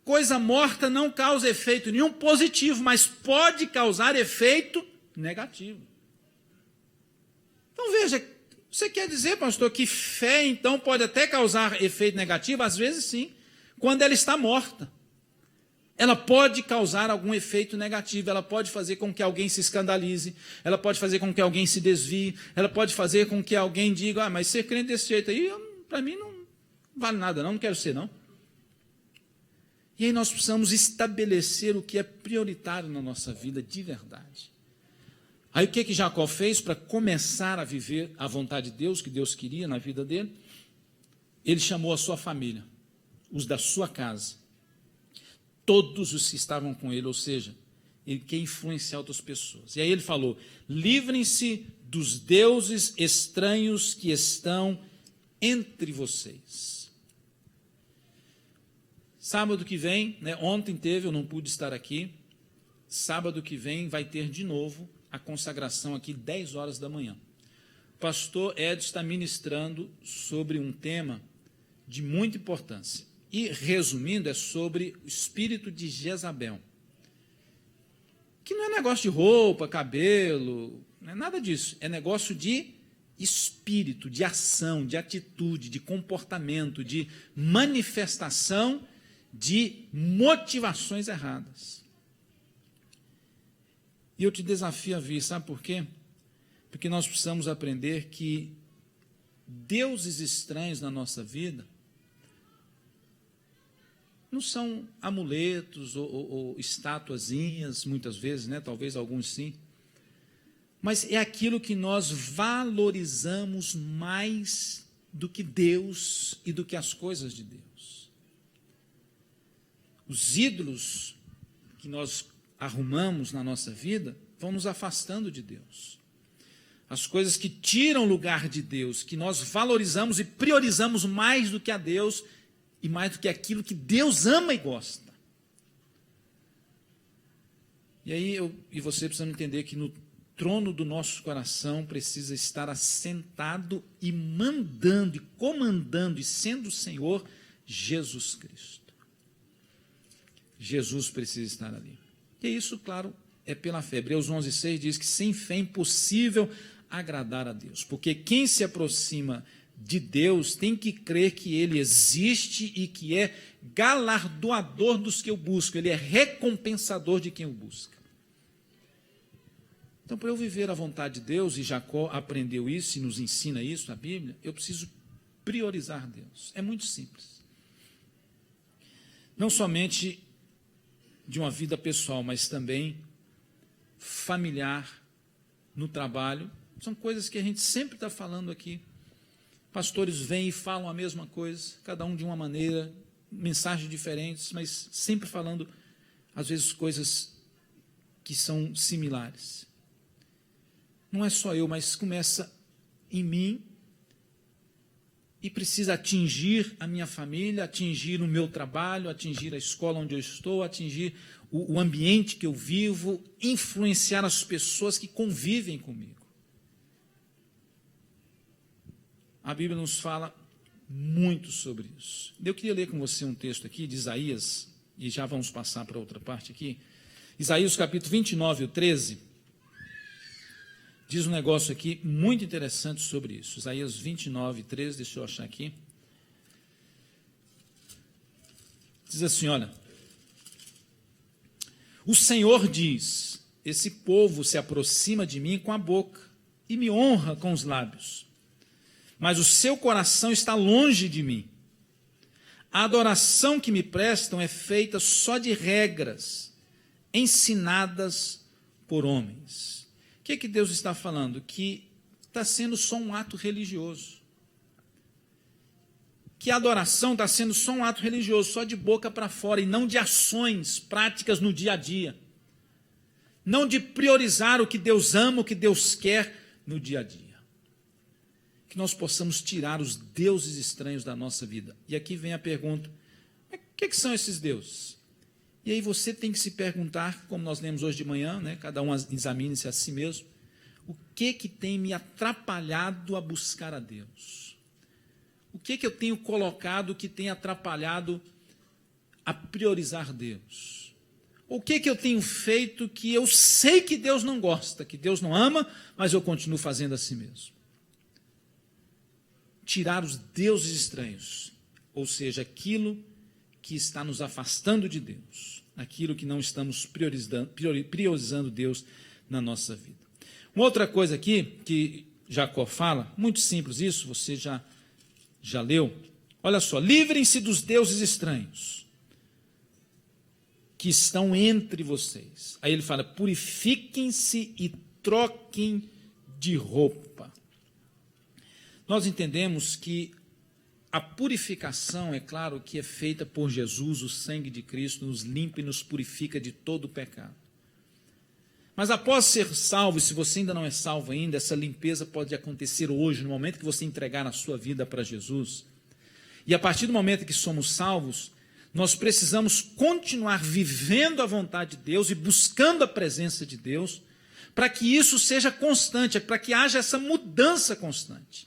Coisa morta não causa efeito nenhum positivo, mas pode causar efeito negativo. Então veja, você quer dizer, pastor, que fé, então, pode até causar efeito negativo? Às vezes, sim. Quando ela está morta. Ela pode causar algum efeito negativo. Ela pode fazer com que alguém se escandalize. Ela pode fazer com que alguém se desvie. Ela pode fazer com que alguém diga, mas ser crente desse jeito aí, para mim, não vale nada, não quero ser, não. E aí nós precisamos estabelecer o que é prioritário na nossa vida de verdade. Aí o que Jacó fez para começar a viver a vontade de Deus, que Deus queria na vida dele? Ele chamou a sua família, os da sua casa, todos os que estavam com ele, ou seja, ele quer influenciar outras pessoas. E aí ele falou, livrem-se dos deuses estranhos que estão entre vocês. Sábado que vem, ontem teve, eu não pude estar aqui, sábado que vem vai ter de novo a consagração aqui, 10 horas da manhã. O pastor Edson está ministrando sobre um tema de muita importância. E, resumindo, é sobre o espírito de Jezabel. Que não é negócio de roupa, cabelo, não é nada disso. É negócio de espírito, de ação, de atitude, de comportamento, de manifestação de motivações erradas. E eu te desafio a vir, sabe por quê? Porque nós precisamos aprender que deuses estranhos na nossa vida não são amuletos ou estatuazinhas, muitas vezes, talvez alguns sim, mas é aquilo que nós valorizamos mais do que Deus e do que as coisas de Deus. Os ídolos que nós arrumamos na nossa vida vão nos afastando de Deus. As coisas que tiram lugar de Deus, que nós valorizamos e priorizamos mais do que a Deus e mais do que aquilo que Deus ama e gosta. E aí eu e você precisamos entender que trono do nosso coração precisa estar assentado e mandando, e comandando, e sendo o Senhor Jesus Cristo. Jesus precisa estar ali. E isso, claro, é pela fé. Hebreus 11:6 diz que sem fé é impossível agradar a Deus, porque quem se aproxima de Deus tem que crer que Ele existe e que é galardoador dos que o buscam, Ele é recompensador de quem o busca. Então, para eu viver a vontade de Deus, e Jacó aprendeu isso e nos ensina isso, a Bíblia, eu preciso priorizar Deus. É muito simples. Não somente de uma vida pessoal, mas também familiar, no trabalho. São coisas que a gente sempre está falando aqui. Pastores vêm e falam a mesma coisa, cada um de uma maneira, mensagens diferentes, mas sempre falando, às vezes, coisas que são similares. Não é só eu, mas começa em mim e precisa atingir a minha família, atingir o meu trabalho, atingir a escola onde eu estou, atingir o ambiente que eu vivo, influenciar as pessoas que convivem comigo. A Bíblia nos fala muito sobre isso. Eu queria ler com você um texto aqui de Isaías, e já vamos passar para outra parte aqui. Isaías capítulo 29, o 13. Diz um negócio aqui muito interessante sobre isso. Isaías 29, 13, deixa eu achar aqui. Diz assim, olha. O Senhor diz, esse povo se aproxima de mim com a boca e me honra com os lábios, mas o seu coração está longe de mim. A adoração que me prestam é feita só de regras, ensinadas por homens. O que Deus está falando? Que está sendo só um ato religioso. Que a adoração está sendo só um ato religioso, só de boca para fora, e não de ações práticas no dia a dia. Não de priorizar o que Deus ama, o que Deus quer no dia a dia. Que nós possamos tirar os deuses estranhos da nossa vida. E aqui vem a pergunta, o que são esses deuses? E aí você tem que se perguntar, como nós lemos hoje de manhã, né, cada um examine-se a si mesmo, o que tem me atrapalhado a buscar a Deus? O que eu tenho colocado que tem atrapalhado a priorizar Deus? O que eu tenho feito que eu sei que Deus não gosta, que Deus não ama, mas eu continuo fazendo a si mesmo? Tirar os deuses estranhos, ou seja, aquilo que está nos afastando de Deus, aquilo que não estamos priorizando Deus na nossa vida. Uma outra coisa aqui que Jacó fala, muito simples isso, você já leu. Olha só, livrem-se dos deuses estranhos que estão entre vocês. Aí ele fala, purifiquem-se e troquem de roupa. Nós entendemos que a purificação, é claro, que é feita por Jesus, o sangue de Cristo nos limpa e nos purifica de todo o pecado. Mas após ser salvo, e se você ainda não é salvo ainda, essa limpeza pode acontecer hoje, no momento que você entregar a sua vida para Jesus. E a partir do momento que somos salvos, nós precisamos continuar vivendo a vontade de Deus e buscando a presença de Deus, para que isso seja constante, para que haja essa mudança constante.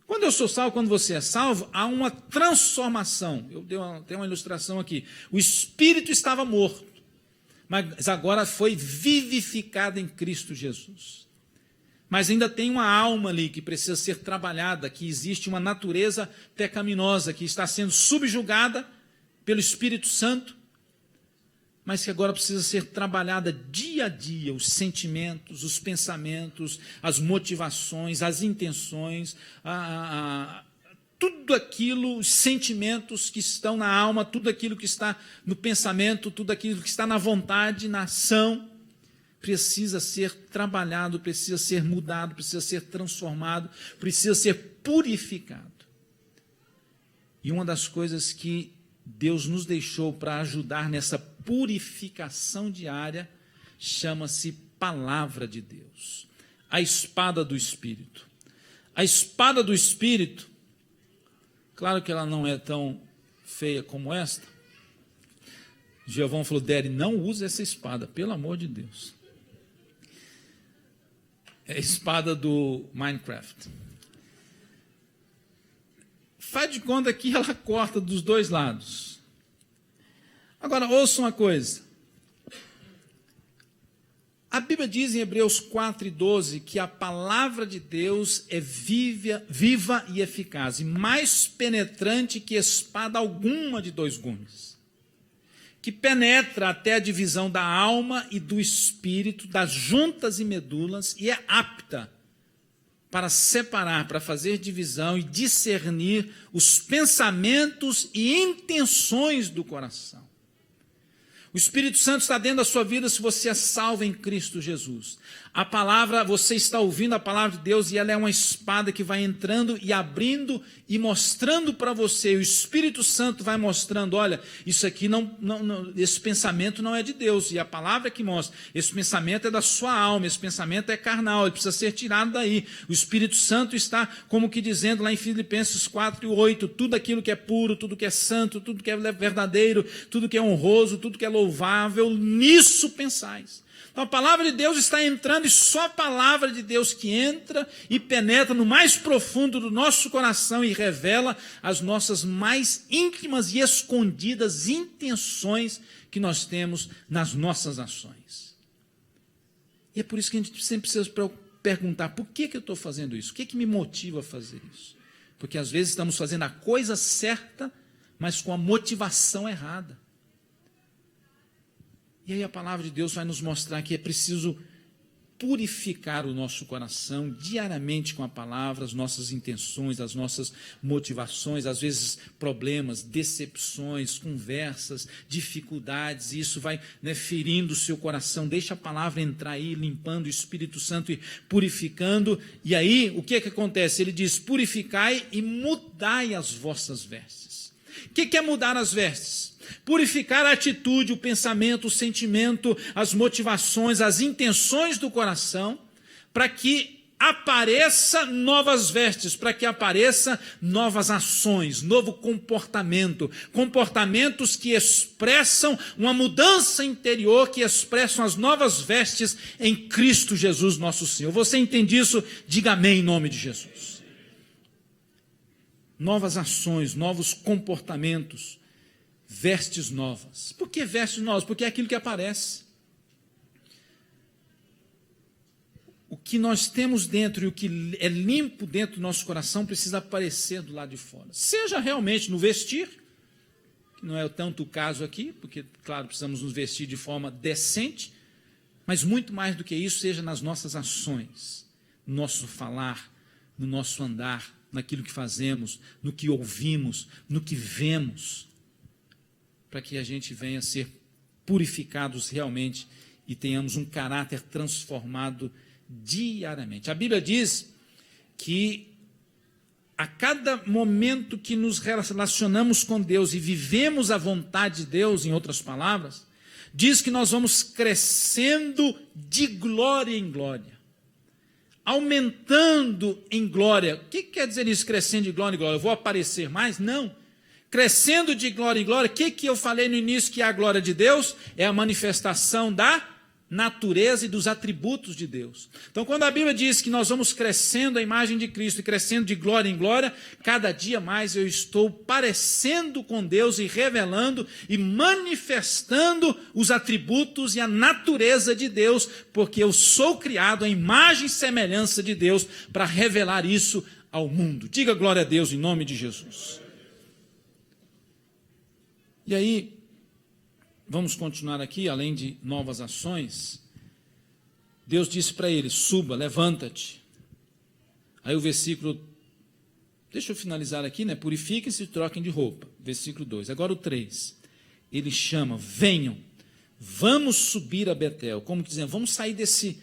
Quando eu sou salvo, quando você é salvo, há uma transformação. Eu dei uma ilustração aqui. O espírito estava morto, mas agora foi vivificado em Cristo Jesus. Mas ainda tem uma alma ali que precisa ser trabalhada, que existe uma natureza pecaminosa que está sendo subjugada pelo Espírito Santo, mas que agora precisa ser trabalhada dia a dia, os sentimentos, os pensamentos, as motivações, as intenções, tudo aquilo, os sentimentos que estão na alma, tudo aquilo que está no pensamento, tudo aquilo que está na vontade, na ação, precisa ser trabalhado, precisa ser mudado, precisa ser transformado, precisa ser purificado. E uma das coisas que Deus nos deixou para ajudar nessa purificação diária chama-se Palavra de Deus, a espada do Espírito. A espada do Espírito, claro que ela não é tão feia como esta. Giovão falou, Dere, não use essa espada, pelo amor de Deus. É a espada do Minecraft. Faz de conta que ela corta dos dois lados. Agora, ouça uma coisa. A Bíblia diz em Hebreus 4:12 que a palavra de Deus é viva e eficaz, e mais penetrante que espada alguma de dois gumes, que penetra até a divisão da alma e do espírito, das juntas e medulas, e é apta para separar, para fazer divisão e discernir os pensamentos e intenções do coração. O Espírito Santo está dentro da sua vida se você é salvo em Cristo Jesus. A palavra, você está ouvindo a palavra de Deus e ela é uma espada que vai entrando e abrindo e mostrando para você. O Espírito Santo vai mostrando, olha, isso aqui esse pensamento não é de Deus. E a palavra que mostra, esse pensamento é da sua alma, esse pensamento é carnal, ele precisa ser tirado daí. O Espírito Santo está como que dizendo lá em Filipenses 4:8, tudo aquilo que é puro, tudo que é santo, tudo que é verdadeiro, tudo que é honroso, tudo que é louvável, nisso pensais. Então a palavra de Deus está entrando, e só a palavra de Deus que entra e penetra no mais profundo do nosso coração e revela as nossas mais íntimas e escondidas intenções que nós temos nas nossas ações. E é por isso que a gente sempre precisa perguntar, por que eu estou fazendo isso? O que me motiva a fazer isso? Porque às vezes estamos fazendo a coisa certa, mas com a motivação errada. E aí a palavra de Deus vai nos mostrar que é preciso purificar o nosso coração diariamente com a palavra, as nossas intenções, as nossas motivações, às vezes problemas, decepções, conversas, dificuldades, e isso vai ferindo o seu coração. Deixa a palavra entrar aí, limpando o Espírito Santo e purificando. E aí, o que acontece? Ele diz, purificai e mudai as vossas vestes. O que é mudar as vestes? Purificar a atitude, o pensamento, o sentimento, as motivações, as intenções do coração, para que apareça novas vestes, para que apareça novas ações, novo comportamento, comportamentos que expressam uma mudança interior, que expressam as novas vestes em Cristo Jesus nosso Senhor. Você entende isso? Diga amém em nome de Jesus. Novas ações, novos comportamentos, vestes novas. Por que vestes novas? Porque é aquilo que aparece. O que nós temos dentro e o que é limpo dentro do nosso coração precisa aparecer do lado de fora. Seja realmente no vestir, que não é tanto o caso aqui, porque, claro, precisamos nos vestir de forma decente, mas muito mais do que isso, seja nas nossas ações, no nosso falar, no nosso andar, naquilo que fazemos, no que ouvimos, no que vemos, para que a gente venha a ser purificados realmente e tenhamos um caráter transformado diariamente. A Bíblia diz que a cada momento que nos relacionamos com Deus e vivemos a vontade de Deus, em outras palavras, diz que nós vamos crescendo de glória em glória, aumentando em glória. O que quer dizer isso, crescendo de glória em glória? Eu vou aparecer mais? Não. Crescendo de glória em glória, o que eu falei no início que é a glória de Deus? É a manifestação da natureza e dos atributos de Deus. Então, quando a Bíblia diz que nós vamos crescendo a imagem de Cristo e crescendo de glória em glória, cada dia mais eu estou parecendo com Deus e revelando e manifestando os atributos e a natureza de Deus, porque eu sou criado à imagem e semelhança de Deus para revelar isso ao mundo. Diga glória a Deus em nome de Jesus. E aí, vamos continuar aqui, além de novas ações. Deus disse para ele, suba, levanta-te. Aí o versículo, deixa eu finalizar aqui, purifiquem-se e troquem de roupa. Versículo 2. Agora o 3. Ele chama, venham, vamos subir a Betel. Como que dizendo, vamos sair desse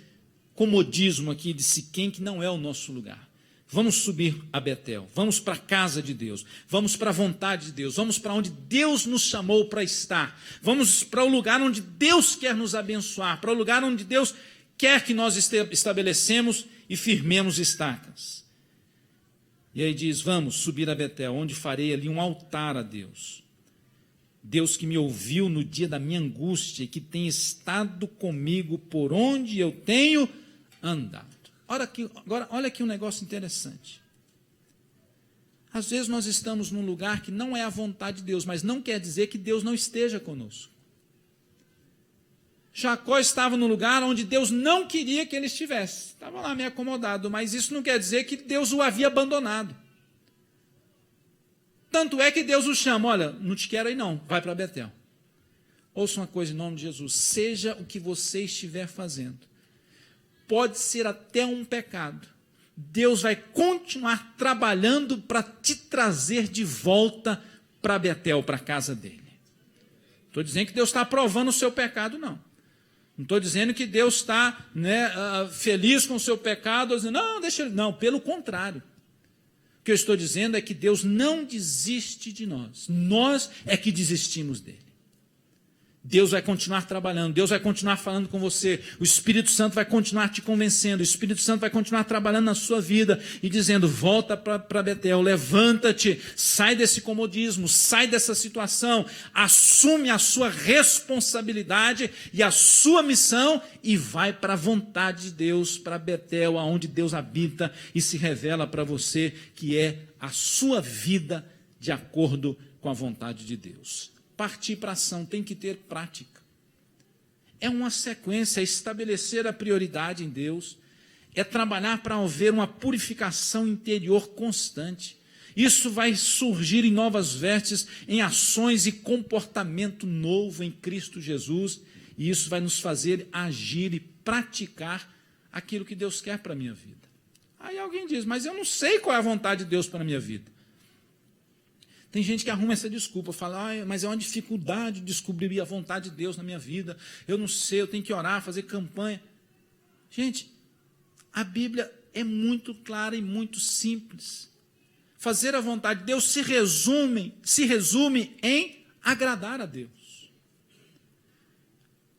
comodismo aqui, de Siquém, que não é o nosso lugar. Vamos subir a Betel, vamos para a casa de Deus, vamos para a vontade de Deus, vamos para onde Deus nos chamou para estar, vamos para o lugar onde Deus quer nos abençoar, para o lugar onde Deus quer que nós estabelecemos e firmemos estacas. E aí diz, vamos subir a Betel, onde farei ali um altar a Deus. Deus que me ouviu no dia da minha angústia e que tem estado comigo por onde eu tenho andado. Agora, olha aqui um negócio interessante. Às vezes nós estamos num lugar que não é a vontade de Deus, mas não quer dizer que Deus não esteja conosco. Jacó estava no lugar onde Deus não queria que ele estivesse. Estava lá meio acomodado, mas isso não quer dizer que Deus o havia abandonado. Tanto é que Deus o chama, olha, não te quero aí não, vai para Betel. Ouça uma coisa em nome de Jesus, seja o que você estiver fazendo, pode ser até um pecado, Deus vai continuar trabalhando para te trazer de volta para Betel, para a casa dele. Não estou dizendo que Deus está aprovando o seu pecado, não. Não estou dizendo que Deus está feliz com o seu pecado, dizendo, não, deixa ele. Não, pelo contrário. O que eu estou dizendo é que Deus não desiste de nós é que desistimos dele. Deus vai continuar trabalhando, Deus vai continuar falando com você, o Espírito Santo vai continuar te convencendo, o Espírito Santo vai continuar trabalhando na sua vida e dizendo, volta para Betel, levanta-te, sai desse comodismo, sai dessa situação, assume a sua responsabilidade e a sua missão e vai para a vontade de Deus, para Betel, aonde Deus habita e se revela para você que é a sua vida de acordo com a vontade de Deus. Partir para a ação tem que ter prática. É uma sequência, é estabelecer a prioridade em Deus, é trabalhar para haver uma purificação interior constante. Isso vai surgir em novas vestes, em ações e comportamento novo em Cristo Jesus, e isso vai nos fazer agir e praticar aquilo que Deus quer para a minha vida. Aí alguém diz, mas eu não sei qual é a vontade de Deus para a minha vida. Tem gente que arruma essa desculpa, fala, mas é uma dificuldade descobrir a vontade de Deus na minha vida, eu não sei, eu tenho que orar, fazer campanha. Gente, a Bíblia é muito clara e muito simples. Fazer a vontade de Deus se resume em agradar a Deus.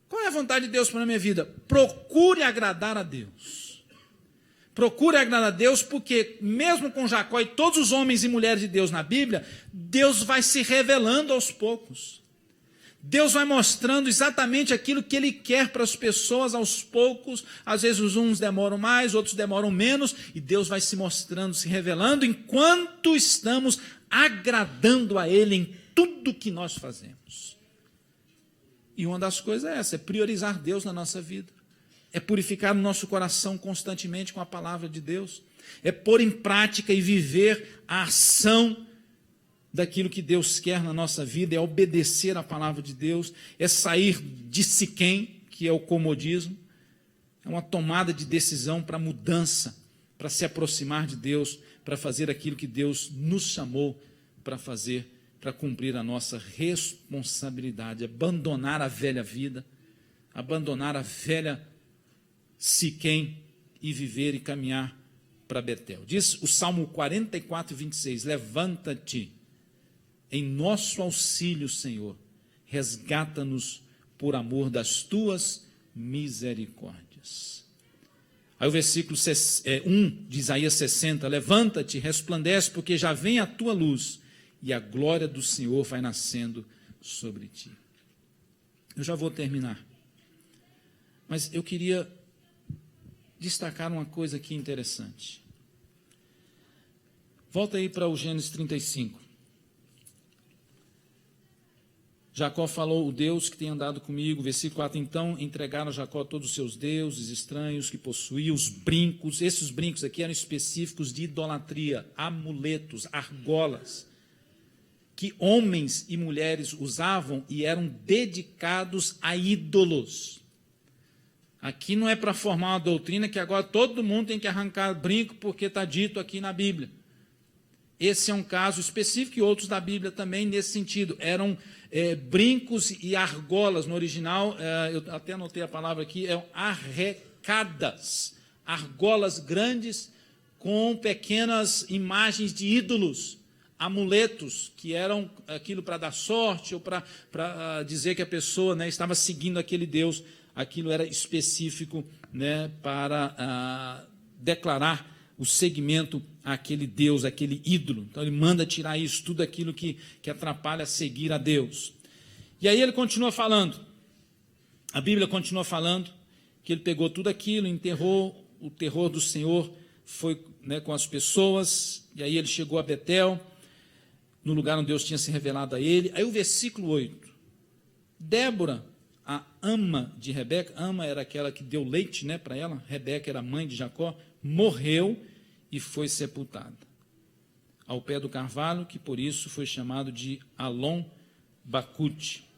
Qual é a vontade de Deus para a minha vida? Procure agradar a Deus. Procure agradar a Deus, porque mesmo com Jacó e todos os homens e mulheres de Deus na Bíblia, Deus vai se revelando aos poucos. Deus vai mostrando exatamente aquilo que Ele quer para as pessoas aos poucos. Às vezes uns demoram mais, outros demoram menos, e Deus vai se mostrando, se revelando, enquanto estamos agradando a Ele em tudo que nós fazemos. E uma das coisas é essa, é priorizar Deus na nossa vida. É purificar o nosso coração constantemente com a palavra de Deus. É pôr em prática e viver a ação daquilo que Deus quer na nossa vida. É obedecer a palavra de Deus. É sair de Siquém, que é o comodismo. É uma tomada de decisão para mudança, para se aproximar de Deus, para fazer aquilo que Deus nos chamou para fazer, para cumprir a nossa responsabilidade. Abandonar a velha vida, abandonar a velha Siquém e viver e caminhar para Betel. Diz o Salmo 44, 26, levanta-te em nosso auxílio, Senhor, resgata-nos por amor das tuas misericórdias. Aí o versículo 1 de Isaías 60, levanta-te, resplandece, porque já vem a tua luz e a glória do Senhor vai nascendo sobre ti. Eu já vou terminar, mas eu queria destacar uma coisa aqui interessante. Volta aí para o Gênesis 35. Jacó falou, o Deus que tem andado comigo, versículo 4, então entregaram a Jacó todos os seus deuses estranhos que possuía, os brincos, esses brincos aqui eram específicos de idolatria, amuletos, argolas, que homens e mulheres usavam e eram dedicados a ídolos. Aqui não é para formar uma doutrina que agora todo mundo tem que arrancar brinco porque está dito aqui na Bíblia. Esse é um caso específico e outros da Bíblia também nesse sentido. Eram brincos e argolas. No original, eu até anotei a palavra aqui, eram arrecadas. Argolas grandes com pequenas imagens de ídolos, amuletos, que eram aquilo para dar sorte ou para dizer que a pessoa estava seguindo aquele Deus. Aquilo era específico para declarar o seguimento àquele Deus, àquele ídolo. Então ele manda tirar isso, tudo aquilo que atrapalha seguir a Deus. E aí ele continua falando, a Bíblia continua falando, que ele pegou tudo aquilo, enterrou o terror do Senhor foi, né, com as pessoas, e aí ele chegou a Betel, no lugar onde Deus tinha se revelado a ele. Aí o versículo 8, Débora, a ama de Rebeca, ama era aquela que deu leite, né, para ela, Rebeca era mãe de Jacó, morreu e foi sepultada ao pé do carvalho, que por isso foi chamado de Alon Bacute.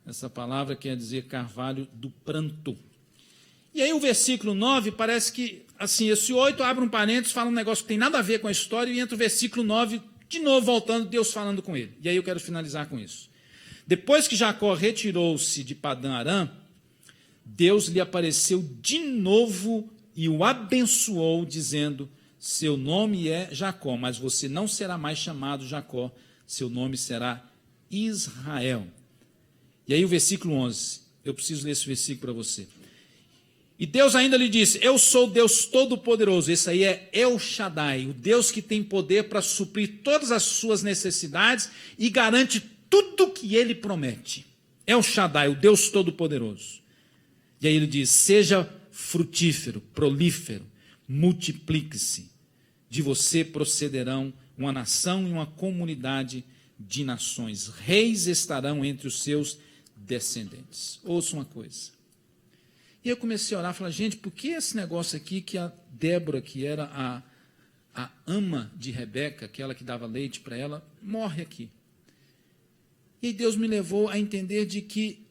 Essa palavra quer dizer carvalho do pranto. E aí o versículo 9 parece que, assim, esse 8 abre um parênteses, fala um negócio que tem nada a ver com a história, e entra o versículo 9, de novo voltando, Deus falando com ele. E aí eu quero finalizar com isso. Depois que Jacó retirou-se de Padã Arã, Deus lhe apareceu de novo e o abençoou, dizendo: seu nome é Jacó, mas você não será mais chamado Jacó, seu nome será Israel. E aí o versículo 11, eu preciso ler esse versículo para você. E Deus ainda lhe disse: eu sou Deus Todo-Poderoso. Esse aí é El Shaddai, o Deus que tem poder para suprir todas as suas necessidades e garante tudo que ele promete. El Shaddai, o Deus Todo-Poderoso. E aí ele diz: seja frutífero, prolífero, multiplique-se. De você procederão uma nação e uma comunidade de nações. Reis estarão entre os seus descendentes. Ouça uma coisa. E eu comecei a orar, falar: gente, por que esse negócio aqui que a Débora, que era a ama de Rebeca, aquela que dava leite para ela, morre aqui? E aí Deus me levou a entender de que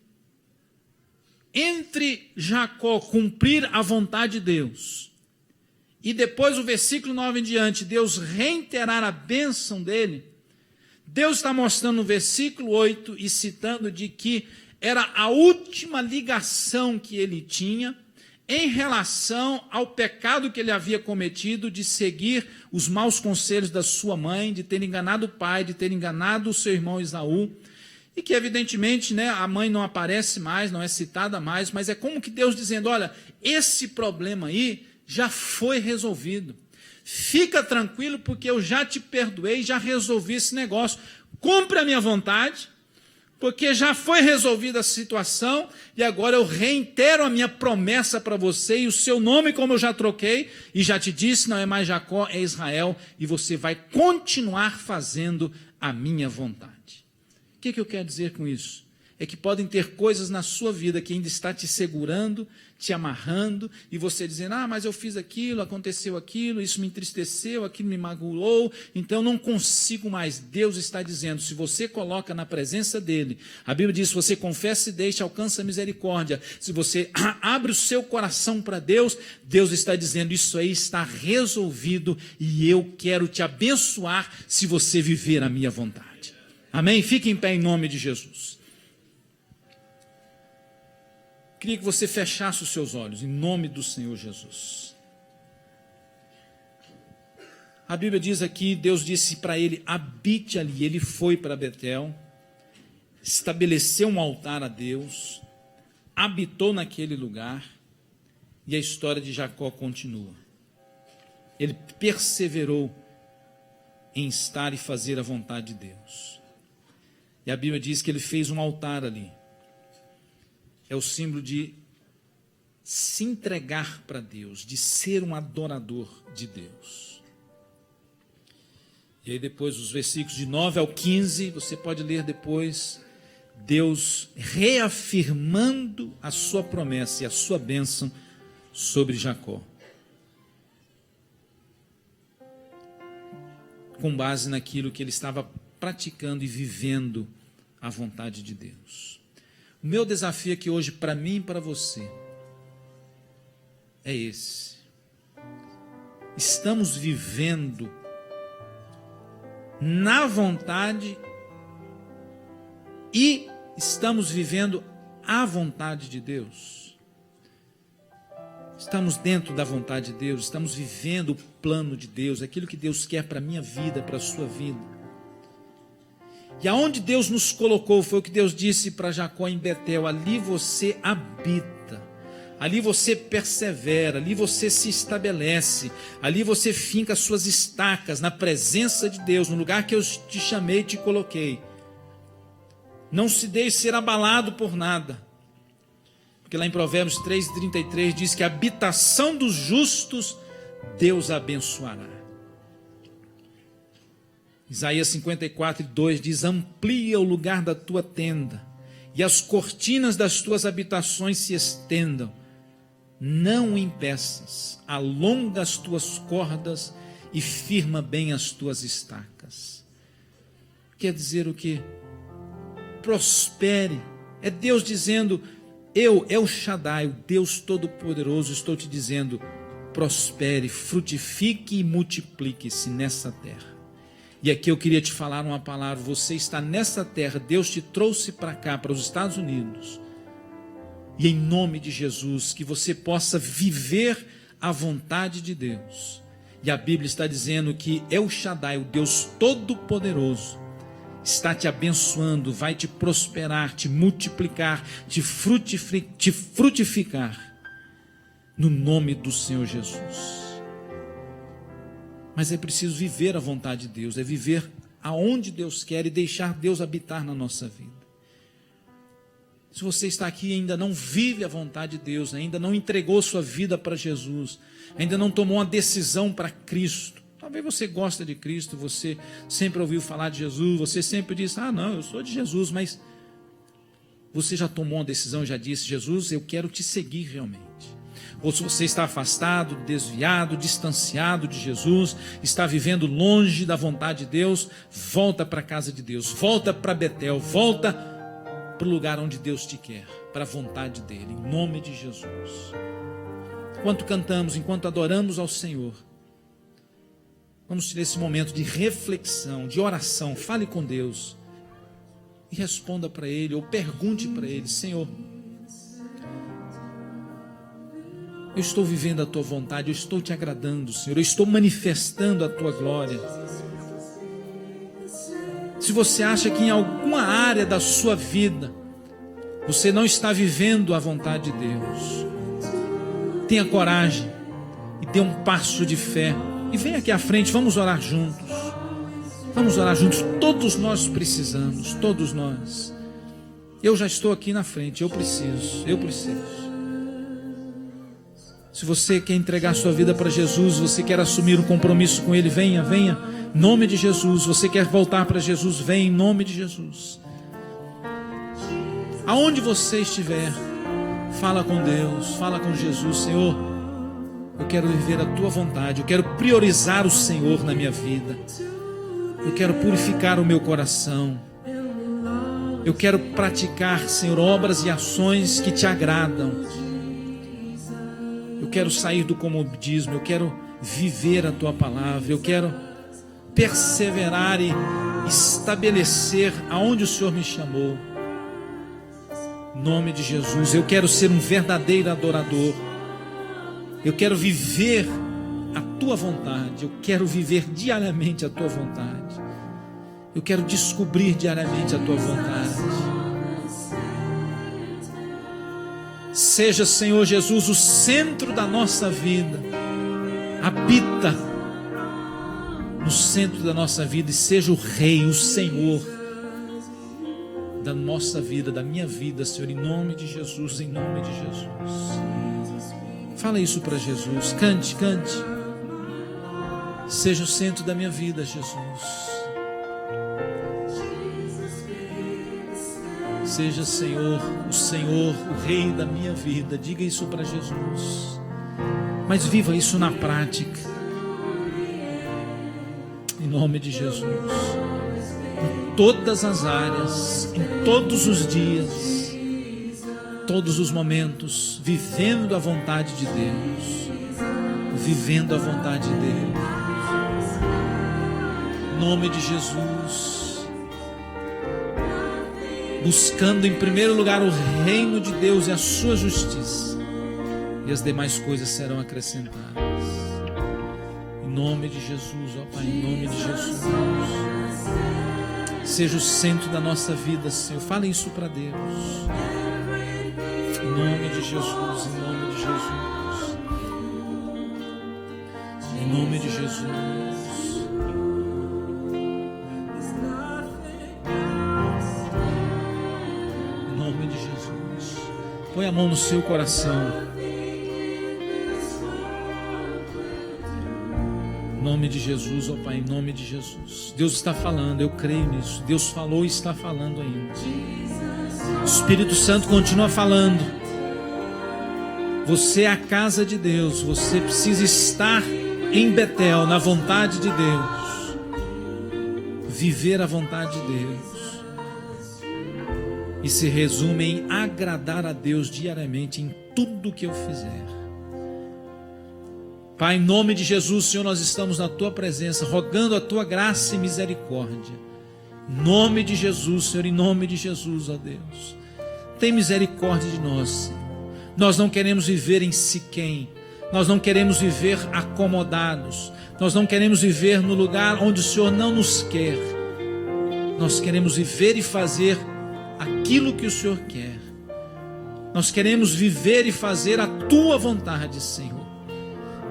entre Jacó cumprir a vontade de Deus e depois o versículo 9 em diante, Deus reiterar a bênção dele, Deus está mostrando no versículo 8 e citando de que era a última ligação que ele tinha em relação ao pecado que ele havia cometido de seguir os maus conselhos da sua mãe, de ter enganado o pai, de ter enganado o seu irmão Esaú, e que evidentemente, né, a mãe não aparece mais, não é citada mais, mas é como que Deus dizendo: olha, esse problema aí já foi resolvido. Fica tranquilo, porque eu já te perdoei, já resolvi esse negócio. Cumpre a minha vontade, porque já foi resolvida a situação, e agora eu reitero a minha promessa para você, e o seu nome, como eu já troquei, e já te disse, não é mais Jacó, é Israel, e você vai continuar fazendo a minha vontade. O que eu quero dizer com isso? É que podem ter coisas na sua vida que ainda está te segurando, te amarrando, e você dizendo: ah, mas eu fiz aquilo, aconteceu aquilo, isso me entristeceu, aquilo me magoou, então não consigo mais. Deus está dizendo: se você coloca na presença dele, a Bíblia diz: se você confessa e deixa, alcança a misericórdia. Se você abre o seu coração para Deus, Deus está dizendo: isso aí está resolvido, e eu quero te abençoar se você viver a minha vontade. Amém? Fique em pé em nome de Jesus. Queria que você fechasse os seus olhos, em nome do Senhor Jesus. A Bíblia diz aqui, Deus disse para ele: habite ali. Ele foi para Betel, estabeleceu um altar a Deus, habitou naquele lugar, e a história de Jacó continua. Ele perseverou em estar e fazer a vontade de Deus. E a Bíblia diz que ele fez um altar ali. É o símbolo de se entregar para Deus, de ser um adorador de Deus. E aí depois, os versículos de 9 ao 15, você pode ler depois, Deus reafirmando a sua promessa e a sua bênção sobre Jacó. Com base naquilo que ele estava praticando e vivendo a vontade de Deus. O meu desafio aqui hoje para mim e para você é esse. Estamos vivendo na vontade e estamos vivendo a vontade de Deus. Estamos dentro da vontade de Deus, estamos vivendo o plano de Deus, aquilo que Deus quer para a minha vida, para a sua vida. E aonde Deus nos colocou, foi o que Deus disse para Jacó em Betel: ali você habita, ali você persevera, ali você se estabelece, ali você finca as suas estacas na presença de Deus, no lugar que eu te chamei e te coloquei. Não se deixe ser abalado por nada, Porque lá em Provérbios 3:33 diz que a habitação dos justos Deus abençoará. Isaías 54:2 diz: amplia o lugar da tua tenda, e as cortinas das tuas habitações se estendam. Não o impeças, alonga as tuas cordas e firma bem as tuas estacas. Quer dizer o quê? Prospere. É Deus dizendo: eu, El Shaddai, o Deus Todo-Poderoso, estou te dizendo: prospere, frutifique e multiplique-se nessa terra. E aqui eu queria te falar uma palavra: você está nessa terra, Deus te trouxe para cá, para os Estados Unidos, e em nome de Jesus, que você possa viver a vontade de Deus. E a Bíblia está dizendo que El Shaddai, o Deus Todo-Poderoso, está te abençoando, vai te prosperar, te multiplicar, te frutificar, no nome do Senhor Jesus. Mas é preciso viver a vontade de Deus, é viver aonde Deus quer e deixar Deus habitar na nossa vida. Se você está aqui e ainda não vive a vontade de Deus, ainda não entregou sua vida para Jesus, ainda não tomou uma decisão para Cristo, talvez você goste de Cristo, você sempre ouviu falar de Jesus, você sempre disse: ah não, eu sou de Jesus, mas você já tomou uma decisão, já disse: Jesus, eu quero te seguir realmente. Ou se você está afastado, desviado, distanciado de Jesus, está vivendo longe da vontade de Deus, volta para a casa de Deus, volta para Betel, volta para o lugar onde Deus te quer, para a vontade dele, em nome de Jesus. Enquanto cantamos, enquanto adoramos ao Senhor, vamos ter esse momento de reflexão, de oração. Fale com Deus e responda para Ele, ou pergunte para Ele: Senhor, eu estou vivendo a Tua vontade, eu estou Te agradando, Senhor, eu estou manifestando a Tua glória. Se você acha que em alguma área da sua vida você não está vivendo a vontade de Deus, tenha coragem e dê um passo de fé e venha aqui à frente, vamos orar juntos. Vamos orar juntos, todos nós precisamos, todos nós. Eu já estou aqui na frente, eu preciso. Se você quer entregar sua vida para Jesus, você quer assumir um compromisso com Ele, venha, em nome de Jesus. Você quer voltar para Jesus, venha em nome de Jesus. Aonde você estiver, fala com Deus, fala com Jesus: Senhor, eu quero viver a Tua vontade, eu quero priorizar o Senhor na minha vida, eu quero purificar o meu coração, eu quero praticar, Senhor, obras e ações que Te agradam. Eu quero sair do comodismo, eu quero viver a Tua palavra, eu quero perseverar e estabelecer aonde o Senhor me chamou. Em nome de Jesus, eu quero ser um verdadeiro adorador. Eu quero viver a Tua vontade, eu quero viver diariamente a Tua vontade. Eu quero descobrir diariamente a Tua vontade. Seja, Senhor Jesus, o centro da nossa vida. Habita no centro da nossa vida e seja o Rei, o Senhor da nossa vida, da minha vida, Senhor, em nome de Jesus, em nome de Jesus. Fala isso para Jesus, cante. Seja o centro da minha vida, Jesus. Seja, Senhor, o Rei da minha vida. Diga isso para Jesus. Mas viva isso na prática. Em nome de Jesus. Em todas as áreas, em todos os dias, todos os momentos, vivendo a vontade de Deus. Vivendo a vontade de Deus. Em nome de Jesus. Buscando em primeiro lugar o reino de Deus e a sua justiça, e as demais coisas serão acrescentadas. Em nome de Jesus, ó Pai, em nome de Jesus. Seja o centro da nossa vida, Senhor. Fale isso para Deus. Em nome de Jesus, em nome de Jesus. Em nome de Jesus. Põe a mão no seu coração. Em nome de Jesus, ó Pai, em nome de Jesus. Deus está falando, eu creio nisso. Deus falou e está falando ainda. O Espírito Santo continua falando. Você é a casa de Deus. Você precisa estar em Betel, na vontade de Deus. Viver a vontade de Deus. E se resume em agradar a Deus diariamente em tudo que eu fizer. Pai, em nome de Jesus, Senhor, nós estamos na Tua presença, rogando a Tua graça e misericórdia. Em nome de Jesus, Senhor, em nome de Jesus, ó Deus. Tem misericórdia de nós, Senhor. Nós não queremos viver em Siquém. Nós não queremos viver acomodados. Nós não queremos viver no lugar onde o Senhor não nos quer. Nós queremos viver e fazer aquilo que o Senhor quer. Nós queremos viver e fazer a Tua vontade, Senhor.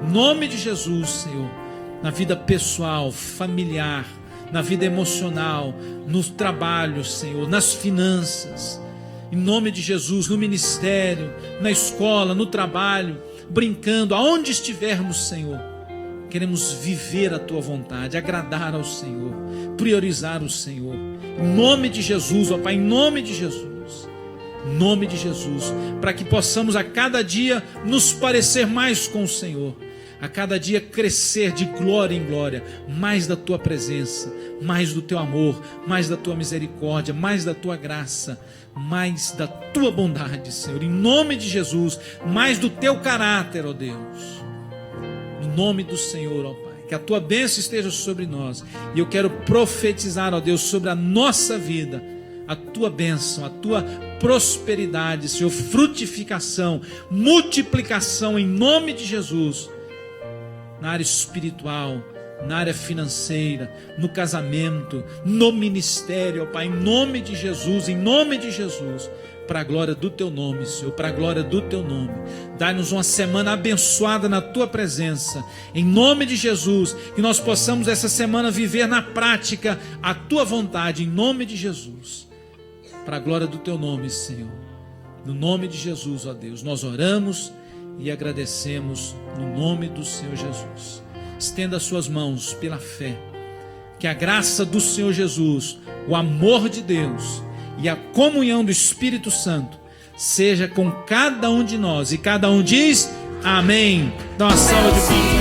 Em nome de Jesus, Senhor, na vida pessoal, familiar, na vida emocional, no trabalho, Senhor, nas finanças, em nome de Jesus, no ministério, na escola, no trabalho, brincando, aonde estivermos, Senhor, queremos viver a Tua vontade, agradar ao Senhor, priorizar o Senhor, em nome de Jesus, ó Pai, em nome de Jesus, em nome de Jesus, para que possamos a cada dia nos parecer mais com o Senhor, a cada dia crescer de glória em glória, mais da Tua presença, mais do Teu amor, mais da Tua misericórdia, mais da Tua graça, mais da Tua bondade, Senhor, em nome de Jesus, mais do Teu caráter, ó Deus, no nome do Senhor, ó Pai, que a Tua bênção esteja sobre nós, e eu quero profetizar, ó Deus, sobre a nossa vida, a Tua bênção, a Tua prosperidade, Senhor, frutificação, multiplicação, em nome de Jesus, na área espiritual, na área financeira, no casamento, no ministério, ó Pai, em nome de Jesus, para a glória do Teu nome, Senhor, para a glória do Teu nome. Dá-nos uma semana abençoada na Tua presença, em nome de Jesus, que nós possamos essa semana viver na prática a Tua vontade, em nome de Jesus, para a glória do Teu nome, Senhor. No nome de Jesus, ó Deus, nós oramos e agradecemos no nome do Senhor Jesus. Estenda as suas mãos pela fé. Que a graça do Senhor Jesus, o amor de Deus e a comunhão do Espírito Santo seja com cada um de nós. E cada um diz amém. Dá uma salva de palmas.